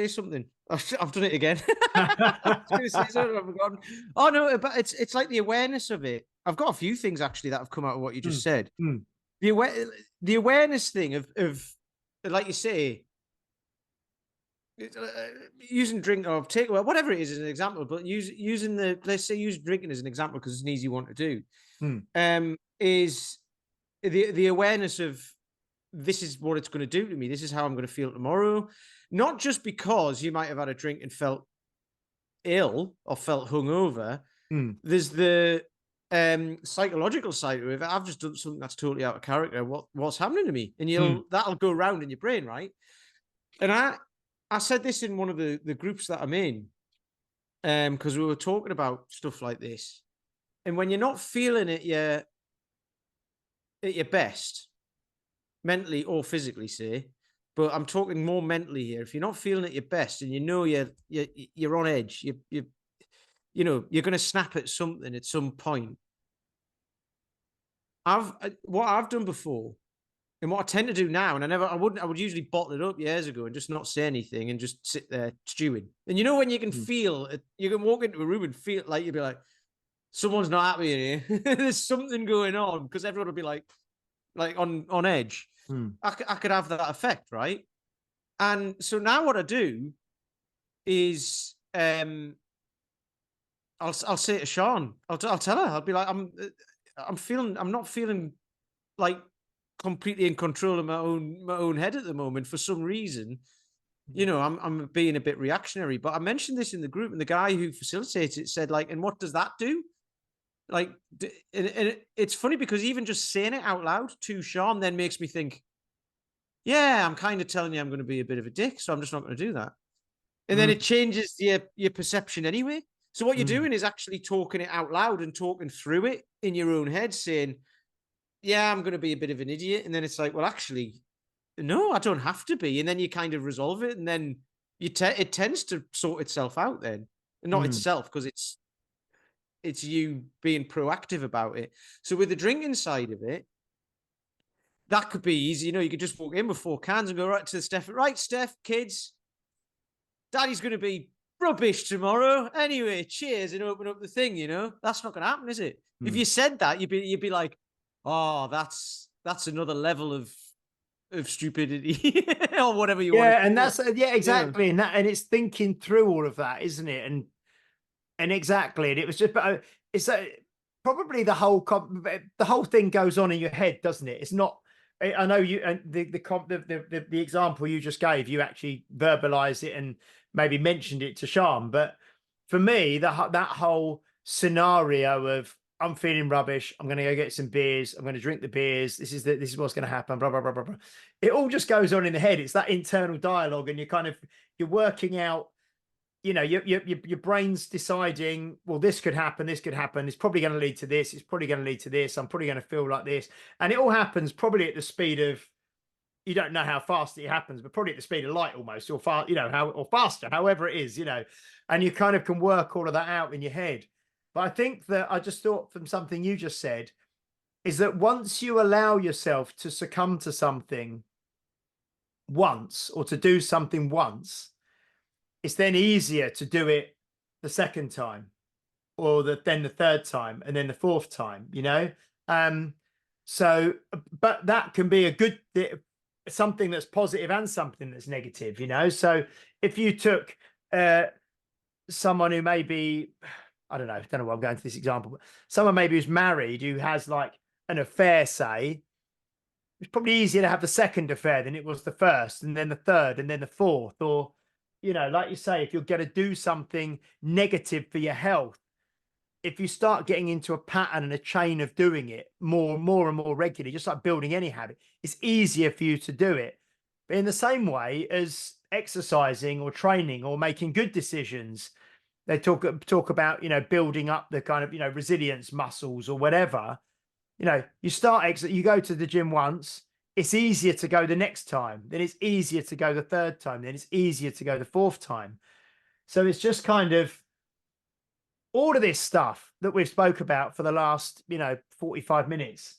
something. I've done it again. I was gonna say something, I've forgotten. Oh no, but it's like the awareness of it. I've got a few things actually that have come out of what you just said. The awareness thing of like you say, using drink or takeaway, whatever it is, as an example, but using let's say use drinking as an example because it's an easy one to do. Is the awareness of, this is what it's going to do to me. This is how I'm going to feel tomorrow. Not just because you might have had a drink and felt ill or felt hungover. There's the psychological side of it. I've just done something that's totally out of character. What's happening to me? And that'll go around in your brain, right? And I said this in one of the groups that I'm in, because we were talking about stuff like this. And when you're not feeling it, at your best, mentally or physically, say, but I'm talking more mentally here. If you're not feeling at your best and you're on edge, you're going to snap at something at some point. What I've done before, and what I tend to do now, and I would usually bottle it up years ago and just not say anything and just sit there stewing. And when you can feel it, you can walk into a room and feel like, you'd be like, someone's not happy in here. There's something going on, because everyone will be like on edge. I could have that effect, right? And so now what I do is I'll say to Sean, I'll tell her, I'll be like, I'm not feeling like completely in control of my own head at the moment for some reason. I'm being a bit reactionary. But I mentioned this in the group, and the guy who facilitates it said, like, and what does that do? Like, and it's funny because even just saying it out loud to Sean then makes me think, yeah, I'm kind of telling you I'm going to be a bit of a dick, so I'm just not going to do that. And then it changes your perception anyway. So what you're doing is actually talking it out loud and talking through it in your own head, saying, yeah, I'm going to be a bit of an idiot. And then it's like, well, actually, no, I don't have to be. And then you kind of resolve it, and then it tends to sort itself out then. And not itself, because it's you being proactive about it. So with the drinking side of it, that could be easy. You could just walk in with 4 cans and go right to Steph. Right, Steph, kids, Daddy's going to be rubbish tomorrow. Anyway, cheers, and open up the thing. That's not going to happen, is it? If you said that, you'd be like, oh, that's another level of stupidity or whatever you want. Yeah, and that's exactly, and it's thinking through all of that, isn't it? And exactly, and it was just, but it's probably the whole thing goes on in your head, doesn't it? It's not. I know you, and the example you just gave, you actually verbalized it and maybe mentioned it to Sean. But for me, that whole scenario of, I'm feeling rubbish, I'm going to go get some beers, I'm going to drink the beers, this is what's going to happen, blah blah blah blah blah. It all just goes on in the head. It's that internal dialogue, and you're working out. Your brain's deciding, well, this could happen, it's probably going to lead to this, it's probably going to lead to this, I'm probably going to feel like this. And it all happens probably at the speed of, you don't know how fast it happens, but probably at the speed of light almost, or or faster, however it is, and you kind of can work all of that out in your head. But I think that I just thought from something you just said, is that once you allow yourself to succumb to something once, or to do something once, it's then easier to do it the second time, or then the third time, and then the fourth time, So, but that can be something that's positive and something that's negative, So if you took someone who maybe, I don't know why I'm going to this example, but someone maybe who's married, who has like an affair, say, it's probably easier to have the second affair than it was the first, and then the third, and then the fourth, or like you say, if you're going to do something negative for your health, if you start getting into a pattern and a chain of doing it more and more regularly, just like building any habit, it's easier for you to do it. But in the same way as exercising or training or making good decisions, they talk about, building up the kind of, resilience muscles or whatever. You go to the gym once, it's easier to go the next time, then it's easier to go the third time, then it's easier to go the fourth time. So it's just kind of all of this stuff that we've spoke about for the last, 45 minutes.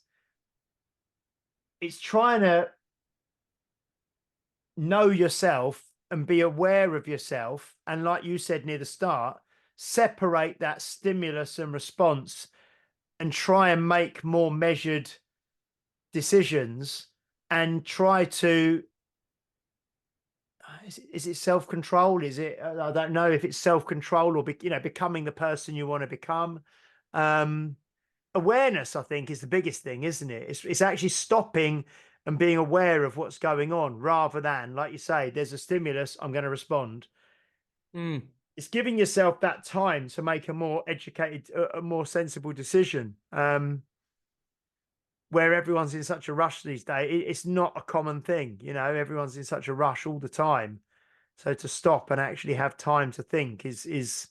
It's trying to know yourself and be aware of yourself. And like you said near the start, separate that stimulus and response and try and make more measured decisions and try to, is it self-control? Is it, I don't know if it's self-control or, becoming the person you want to become. Awareness, I think, is the biggest thing, isn't it? It's actually stopping and being aware of what's going on rather than, like you say, there's a stimulus, I'm going to respond. It's giving yourself that time to make a more educated, a more sensible decision. Where everyone's in such a rush these days, it's not a common thing. Everyone's in such a rush all the time. So to stop and actually have time to think is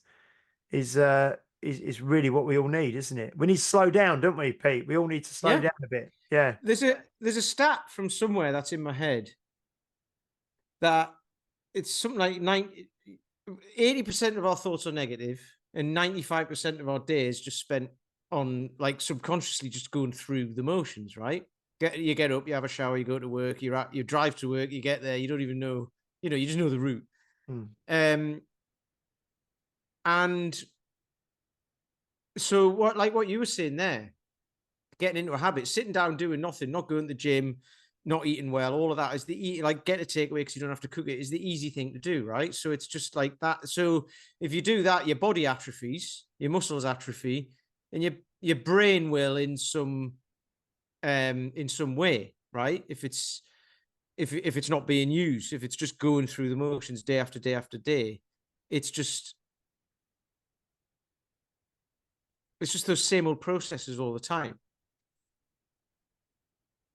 really what we all need, isn't it? We need to slow down, don't we, Pete? We all need to slow down a bit. Yeah. There's a stat from somewhere that's in my head that it's something like 80% of our thoughts are negative and 95% of our days just spent on like subconsciously just going through the motions, right? You get up, you have a shower, you go to work, you drive to work, you get there, you don't even know, you just know the route. And so what you were saying there, getting into a habit, sitting down, doing nothing, not going to the gym, not eating well, all of that is get a takeaway because you don't have to cook it is the easy thing to do, right? So it's just like that. So if you do that, your body atrophies, your muscles atrophy, and your brain will in some way, right? If it's not being used, if it's just going through the motions day after day after day, it's just those same old processes all the time.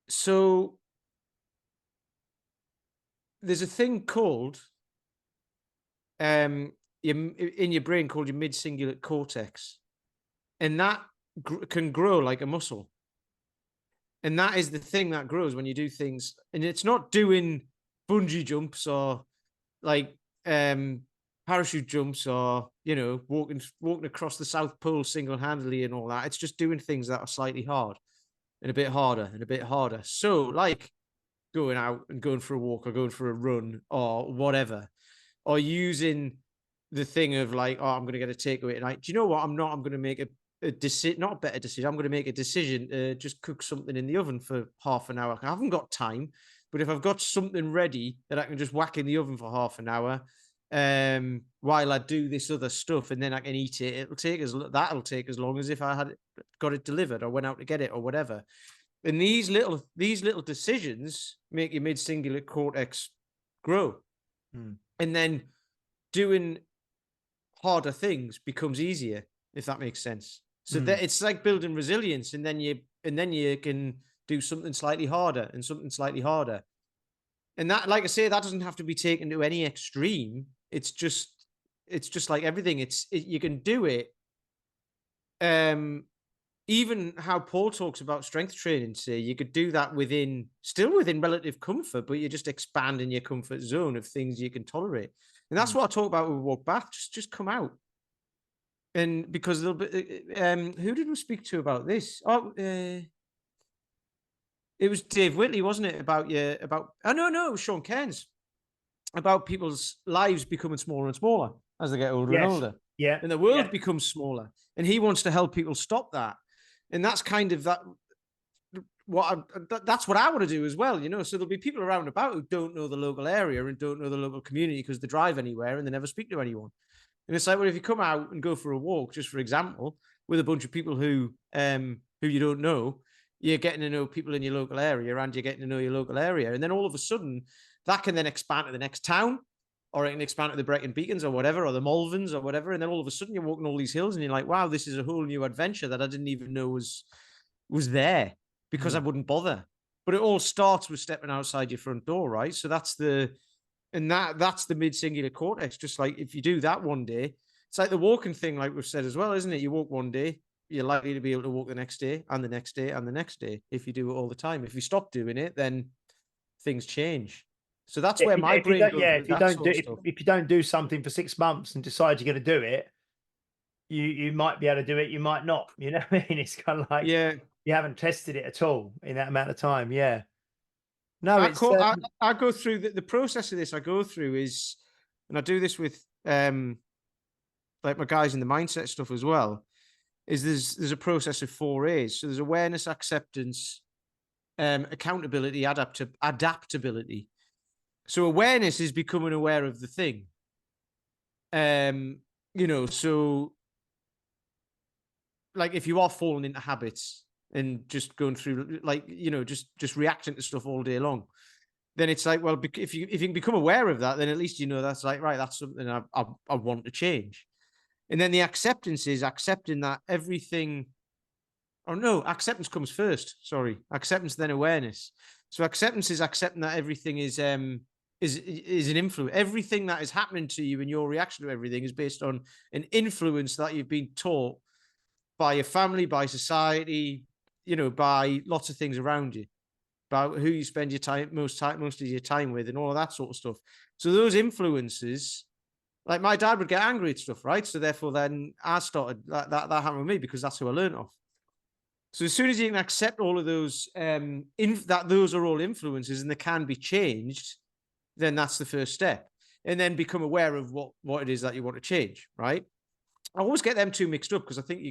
So there's a thing called in your brain called your mid-cingulate cortex, and that can grow like a muscle. And that is the thing that grows when you do things. And it's not doing bungee jumps or like parachute jumps or, walking across the South Pole single-handedly and all that. It's just doing things that are slightly hard and a bit harder and a bit harder. So like going out and going for a walk or going for a run or whatever, or using the thing of like, oh, I'm going to get a takeaway tonight. Do you know what? I'm going to make a decision, not a better decision. I'm going to make a decision to just cook something in the oven for half an hour. I haven't got time, but if I've got something ready that I can just whack in the oven for half an hour, while I do this other stuff, and then I can eat it, that'll take as long as if I had got it delivered or went out to get it or whatever. And these little decisions make your mid-cingulate cortex grow. And then doing harder things becomes easier, if that makes sense. So that it's like building resilience, and then you can do something slightly harder and something slightly harder. And that, like I say, that doesn't have to be taken to any extreme. It's just like everything. You can do it. Even how Paul talks about strength training, say you could do that still within relative comfort, but you're just expanding your comfort zone of things you can tolerate. And that's what I talk about when we walk back. Just come out. And because who did we speak to about this? Oh, it was Dave Whitley, wasn't it? No, it was Sean Cairns, about people's lives becoming smaller and smaller as they get older and older. Yeah. And the world becomes smaller. And he wants to help people stop that. And that's kind of that's what I want to do as well, So there'll be people around about who don't know the local area and don't know the local community because they drive anywhere and they never speak to anyone. And it's like, well, if you come out and go for a walk, just for example, with a bunch of people who you don't know, you're getting to know people in your local area and you're getting to know your local area. And then all of a sudden that can then expand to the next town or I can expand to the Brecon Beacons or whatever, or the Malverns or whatever. And then all of a sudden you're walking all these hills and you're like, wow, this is a whole new adventure that I didn't even know was there, because I wouldn't bother. But it all starts with stepping outside your front door, right? So that's the mid-singular cortex. Just like if you do that one day, it's like the walking thing, like we've said as well, isn't it? You walk one day, you're likely to be able to walk the next day and the next day and the next day if you do it all the time. If you stop doing it, then things change. So that's where my brain goes. Yeah, if you don't do something for 6 months and decide you're going to do it, you might be able to do it, you might not. You know what I mean? It's kind of like, yeah, you haven't tested it at all in that amount of time. Yeah. No, I go through the process of this. I go through is, and I do this with like my guys in the mindset stuff as well. Is there's a process of 4 A's. So there's awareness, acceptance, accountability, adaptability. So awareness is becoming aware of the thing. You know, so like if you are falling into habits and just going through, like, you know, just reacting to stuff all day long, then it's like, well, if you can become aware of that, then at least you know that's like, right, that's something I want to change. And then the acceptance is accepting that everything, or no, acceptance comes first. Sorry, acceptance, then awareness. So acceptance is accepting that everything is an influence. Everything that is happening to you and your reaction to everything is based on an influence that you've been taught by your family, by society, you know, by lots of things around you, about who you spend your time, most of your time with, and all of that sort of stuff. So those influences, like my dad would get angry at stuff, right? So therefore, then I started that happened with me because that's who I learned off. So as soon as you can accept all of those, that those are all influences and they can be changed, then that's the first step. And then become aware of what it is that you want to change, right? I always get them two mixed up because I think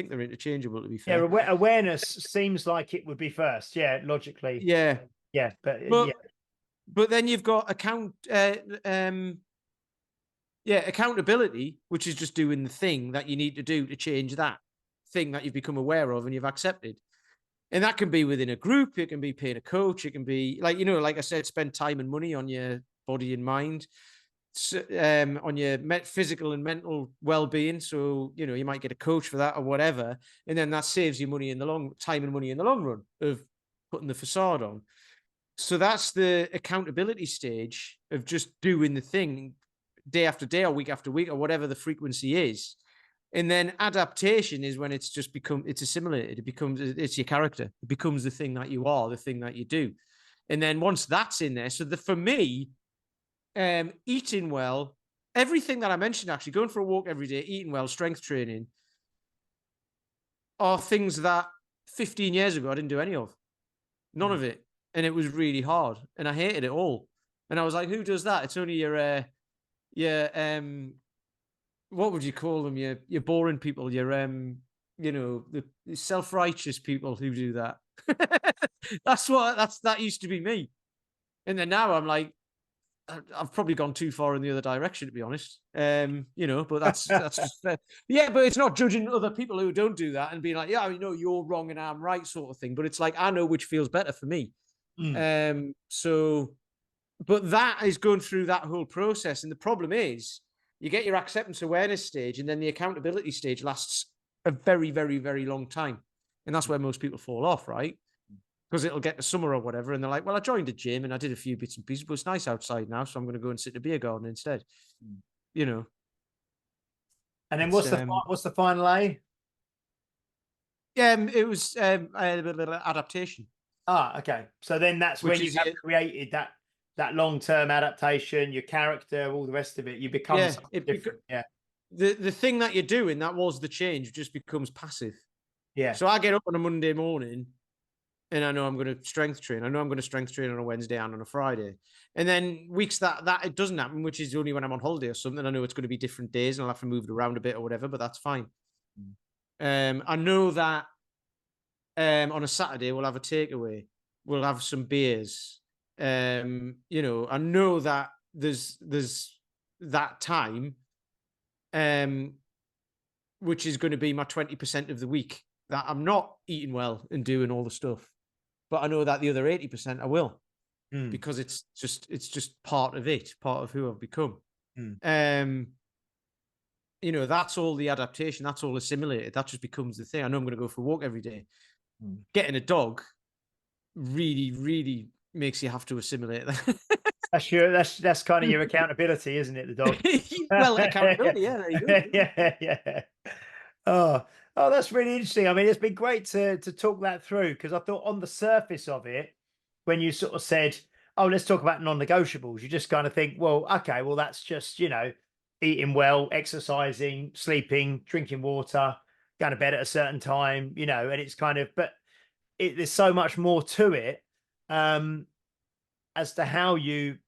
they're interchangeable, to be fair. Yeah, awareness seems like it would be first. Yeah, logically. Yeah. Yeah, but then you've got accountability, which is just doing the thing that you need to do to change that thing that you've become aware of and you've accepted. And that can be within a group, it can be paying a coach, it can be like, you know, like I said, spend time and money on your body and mind, on your physical and mental well-being. So, you know, you might get a coach for that or whatever, and then that saves you money in the time and money in the long run of putting the facade on. So that's the accountability stage of just doing the thing day after day or week after week or whatever the frequency is. And then adaptation is when it's assimilated. It's your character. It becomes the thing that you are, the thing that you do. And then once that's in there, so for me, eating well, everything that I mentioned, actually, going for a walk every day, eating well, strength training, are things that 15 years ago I didn't do any of. None of it. And it was really hard. And I hated it all. And I was like, who does that? It's only your what would you call them? Your boring people, you know, the self-righteous people who do that. That used to be me. And then now I'm like, I've probably gone too far in the other direction, to be honest. You know, but that's just fair. Yeah, but it's not judging other people who don't do that and being like, yeah, you know, you're wrong and I'm right, sort of thing. But it's like, I know which feels better for me. So, but that is going through that whole process. And the problem is, you get your acceptance awareness stage, and then the accountability stage lasts a very, very, very long time. And that's where most people fall off, right? Because it'll get to summer or whatever, and they're like, well, I joined a gym and I did a few bits and pieces, but it's nice outside now, so I'm going to go and sit in a beer garden instead. You know. And then what's the final A? It was adaptation. Ah, okay. So then that's when you have created that long-term adaptation, your character, all the rest of it. You become different. The thing that you're doing, that was the change, just becomes passive. Yeah. So I get up on a Monday morning and I know I'm going to strength train. I know I'm going to strength train on a Wednesday and on a Friday. And then weeks that it doesn't happen, which is only when I'm on holiday or something, I know it's going to be different days and I'll have to move it around a bit or whatever, but that's fine. I know that on a Saturday we'll have a takeaway. We'll have some beers. You know, I know that there's that time, which is going to be my 20% of the week that I'm not eating well and doing all the stuff. But I know that the other 80% I will, because it's just part of it, part of who I've become. Um, you know, that's all the adaptation. That's all assimilated. That just becomes the thing. I know I'm going to go for a walk every day. Getting a dog really, really makes you have to assimilate that. That's kind of your accountability, isn't it? The dog. Well, accountability. Yeah, there you go. Yeah. Oh, that's really interesting. I mean, it's been great to talk that through, because I thought on the surface of it, when you sort of said, "Oh, let's talk about non-negotiables," you just kind of think, "Well, okay, well, that's just, eating well, exercising, sleeping, drinking water, going to bed at a certain time," and it's kind of, but there's so much more to it, as to how you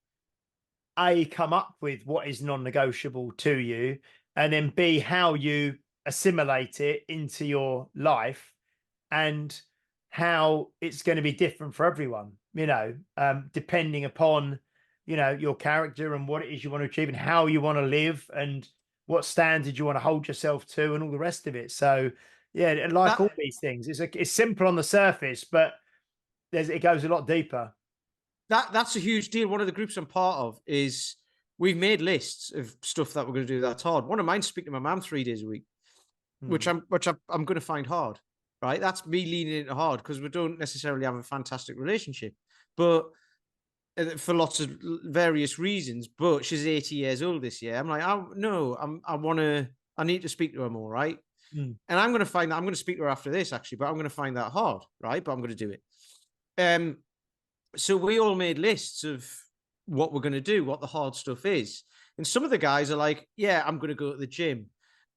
come up with what is non-negotiable to you, and then B, how you assimilate it into your life, and how it's going to be different for everyone, depending upon, your character and what it is you want to achieve and how you want to live and what standard you want to hold yourself to and all the rest of it. So yeah, like all That, these things, it's simple on the surface, but it goes a lot deeper. that's a huge deal. One of the groups I'm part of is we've made lists of stuff that we're going to do that's hard. One of mine speaking to my mum 3 days a week, which I'm going to find hard. Right, that's me leaning into hard because we don't necessarily have a fantastic relationship, but for lots of various reasons. But she's 80 years old this year. I'm like, I need to speak to her more, right? And I'm going to find that I'm going to speak to her after this actually, but I'm going to find that hard, right? But I'm going to do it. So we all made lists of what we're going to do, what the hard stuff is. And some of the guys are like, yeah, I'm going to go to the gym.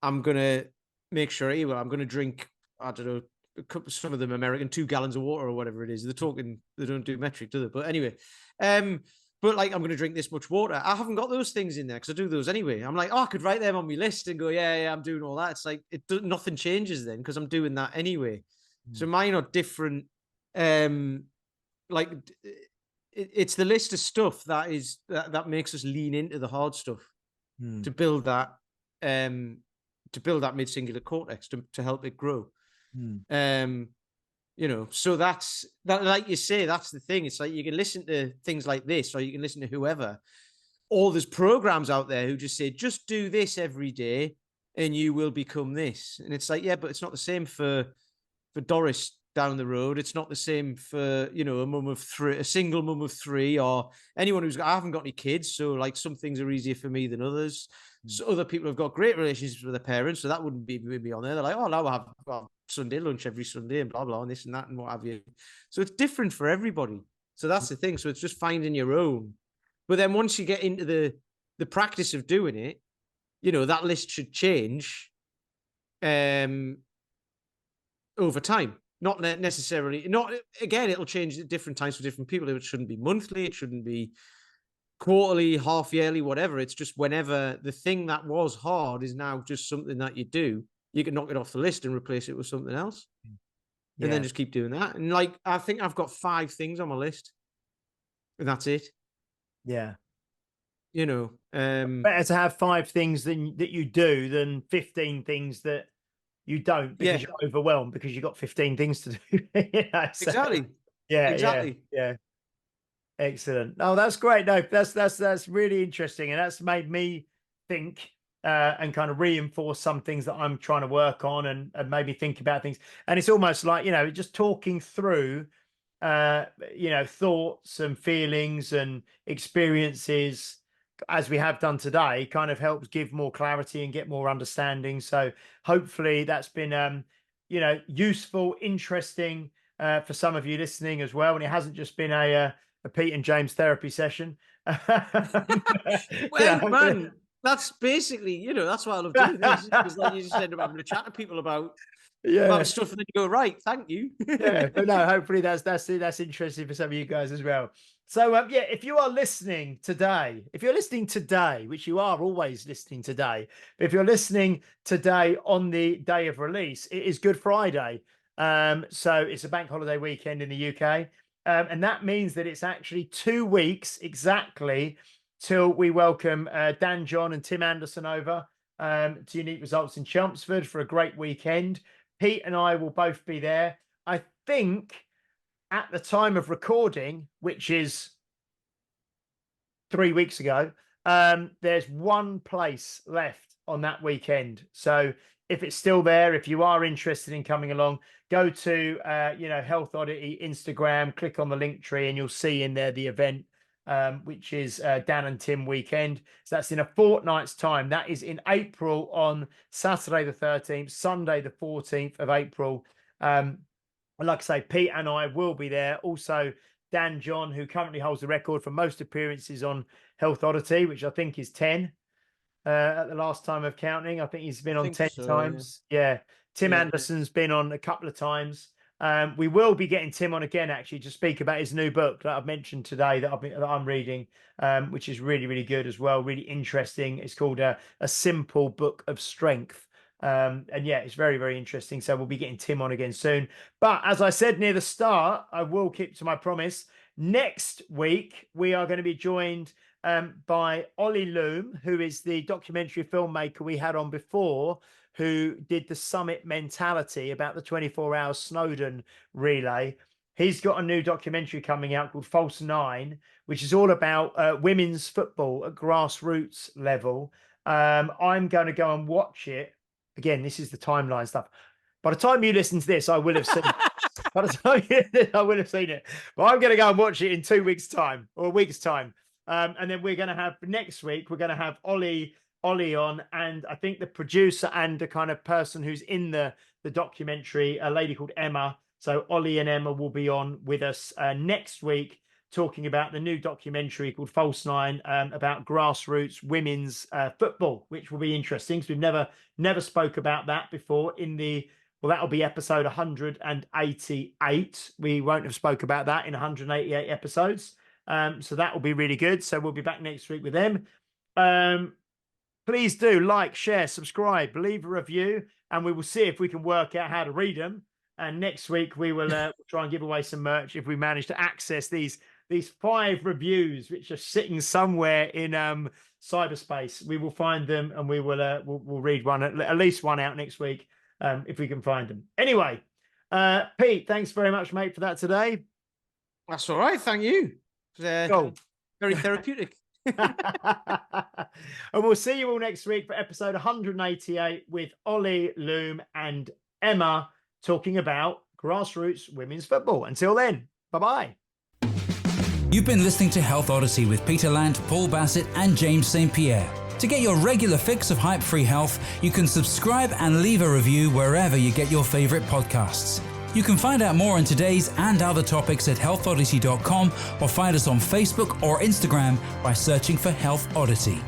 I'm going to make sure I'm going to drink, I don't know, some of them American 2 gallons of water or whatever it is. They're talking, they don't do metric, do they? But anyway, but like, I'm going to drink this much water. I haven't got those things in there because I do those anyway. I'm like, I could write them on my list and go, yeah, I'm doing all that. It's like, nothing changes then because I'm doing that anyway. So mine are different. Like it's the list of stuff that makes us lean into the hard stuff to build that mid-singular cortex to help it grow. So that's that, like you say, that's the thing. It's like you can listen to things like this, or you can listen to whoever, or there's programs out there who just say, just do this every day and you will become this. And it's like, yeah, but it's not the same for Doris down the road. It's not the same for, a single mum of 3, or anyone I haven't got any kids. So like some things are easier for me than others. So other people have got great relationships with their parents. So that wouldn't be on there. They're like, oh, now I have Sunday lunch every Sunday and blah, blah, and this and that and what have you. So it's different for everybody. So that's the thing. So it's just finding your own. But then once you get into the practice of doing it, that list should change over time. Not necessarily, again, it'll change at different times for different people. It shouldn't be monthly. It shouldn't be quarterly, half yearly, whatever. It's just whenever the thing that was hard is now just something that you do, you can knock it off the list and replace it with something else. And then just keep doing that. And like, I think I've got 5 things on my list and that's it. Yeah. Better to have 5 things that you do than 15 things that you don't, because you're overwhelmed because you've got 15 things to do. Exactly. Yeah. Excellent. Oh, that's great. No, that's really interesting. And that's made me think and kind of reinforce some things that I'm trying to work on, and maybe think about things. And it's almost like, just talking through, thoughts and feelings and experiences as we have done today kind of helps give more clarity and get more understanding. So hopefully that's been, useful, interesting for some of you listening as well. And it hasn't just been a Pete and James therapy session. Well, man, that's basically, that's why I love doing this. Because like you just end up having a chat to people about stuff, and then you go, right, thank you. But no, hopefully that's interesting for some of you guys as well. So if you are listening today, which you are always listening today, but if you're listening today on the day of release, it is Good Friday. So it's a bank holiday weekend in the UK. And that means that it's actually 2 weeks exactly till we welcome Dan John and Tim Anderson over to Unique Results in Chelmsford for a great weekend. Pete and I will both be there. I think at the time of recording, which is 3 weeks ago, there's one place left on that weekend. So if it's still there, if you are interested in coming along, go to Health Oddity Instagram, click on the link tree, and you'll see in there the event, which is Dan and Tim weekend. So that's in a fortnight's time. That is in April on Saturday the 13th, Sunday the 14th of April. And like I say, Pete and I will be there. Also, Dan John, who currently holds the record for most appearances on Health Oddity, which I think is 10 at the last time of counting. I think he's been on 10 times. Yeah. Tim Anderson's been on a couple of times. We will be getting Tim on again, actually, to speak about his new book that I've mentioned today that I'm reading, which is really, really good as well. Really interesting. It's called A Simple Book of Strength. And yeah, it's very, very interesting. So we'll be getting Tim on again soon. But as I said near the start, I will keep to my promise. Next week, we are going to be joined by Ollie Loom, who is the documentary filmmaker we had on before, who did the Summit Mentality about the 24-hour Snowden relay. He's got a new documentary coming out called False 9, which is all about women's football at grassroots level. I'm going to go and watch it. Again, this is the timeline stuff. By the time you listen to this, I will have seen it. By the time you listen to this, I will have seen it. But I'm going to go and watch it in 2 weeks' time or a week's time. And then we're going to have next week, we're going to have Ollie on, and I think the producer and the kind of person who's in the documentary, a lady called Emma. So Ollie and Emma will be on with us next week, talking about the new documentary called False 9 about grassroots women's football, which will be interesting because we've never spoke about that before that'll be episode 188. We won't have spoke about that in 188 episodes. So that will be really good. So we'll be back next week with them. Please do like, share, subscribe, leave a review, and we will see if we can work out how to read them. And next week we will try and give away some merch if we manage to access these 5 reviews, which are sitting somewhere in cyberspace. We will find them, and we will we'll read one, at least one out next week, if we can find them. Anyway, Pete, thanks very much, mate, for that today. That's all right. Thank you. Cool. Very therapeutic. And we'll see you all next week for episode 188 with Ollie, Loom, and Emma talking about grassroots women's football. Until then, bye-bye. You've been listening to Health Odyssey with Peter Lant, Paul Bassett, and James St. Pierre. To get your regular fix of hype-free health, you can subscribe and leave a review wherever you get your favorite podcasts. You can find out more on today's and other topics at healthodyssey.com or find us on Facebook or Instagram by searching for Health Odyssey.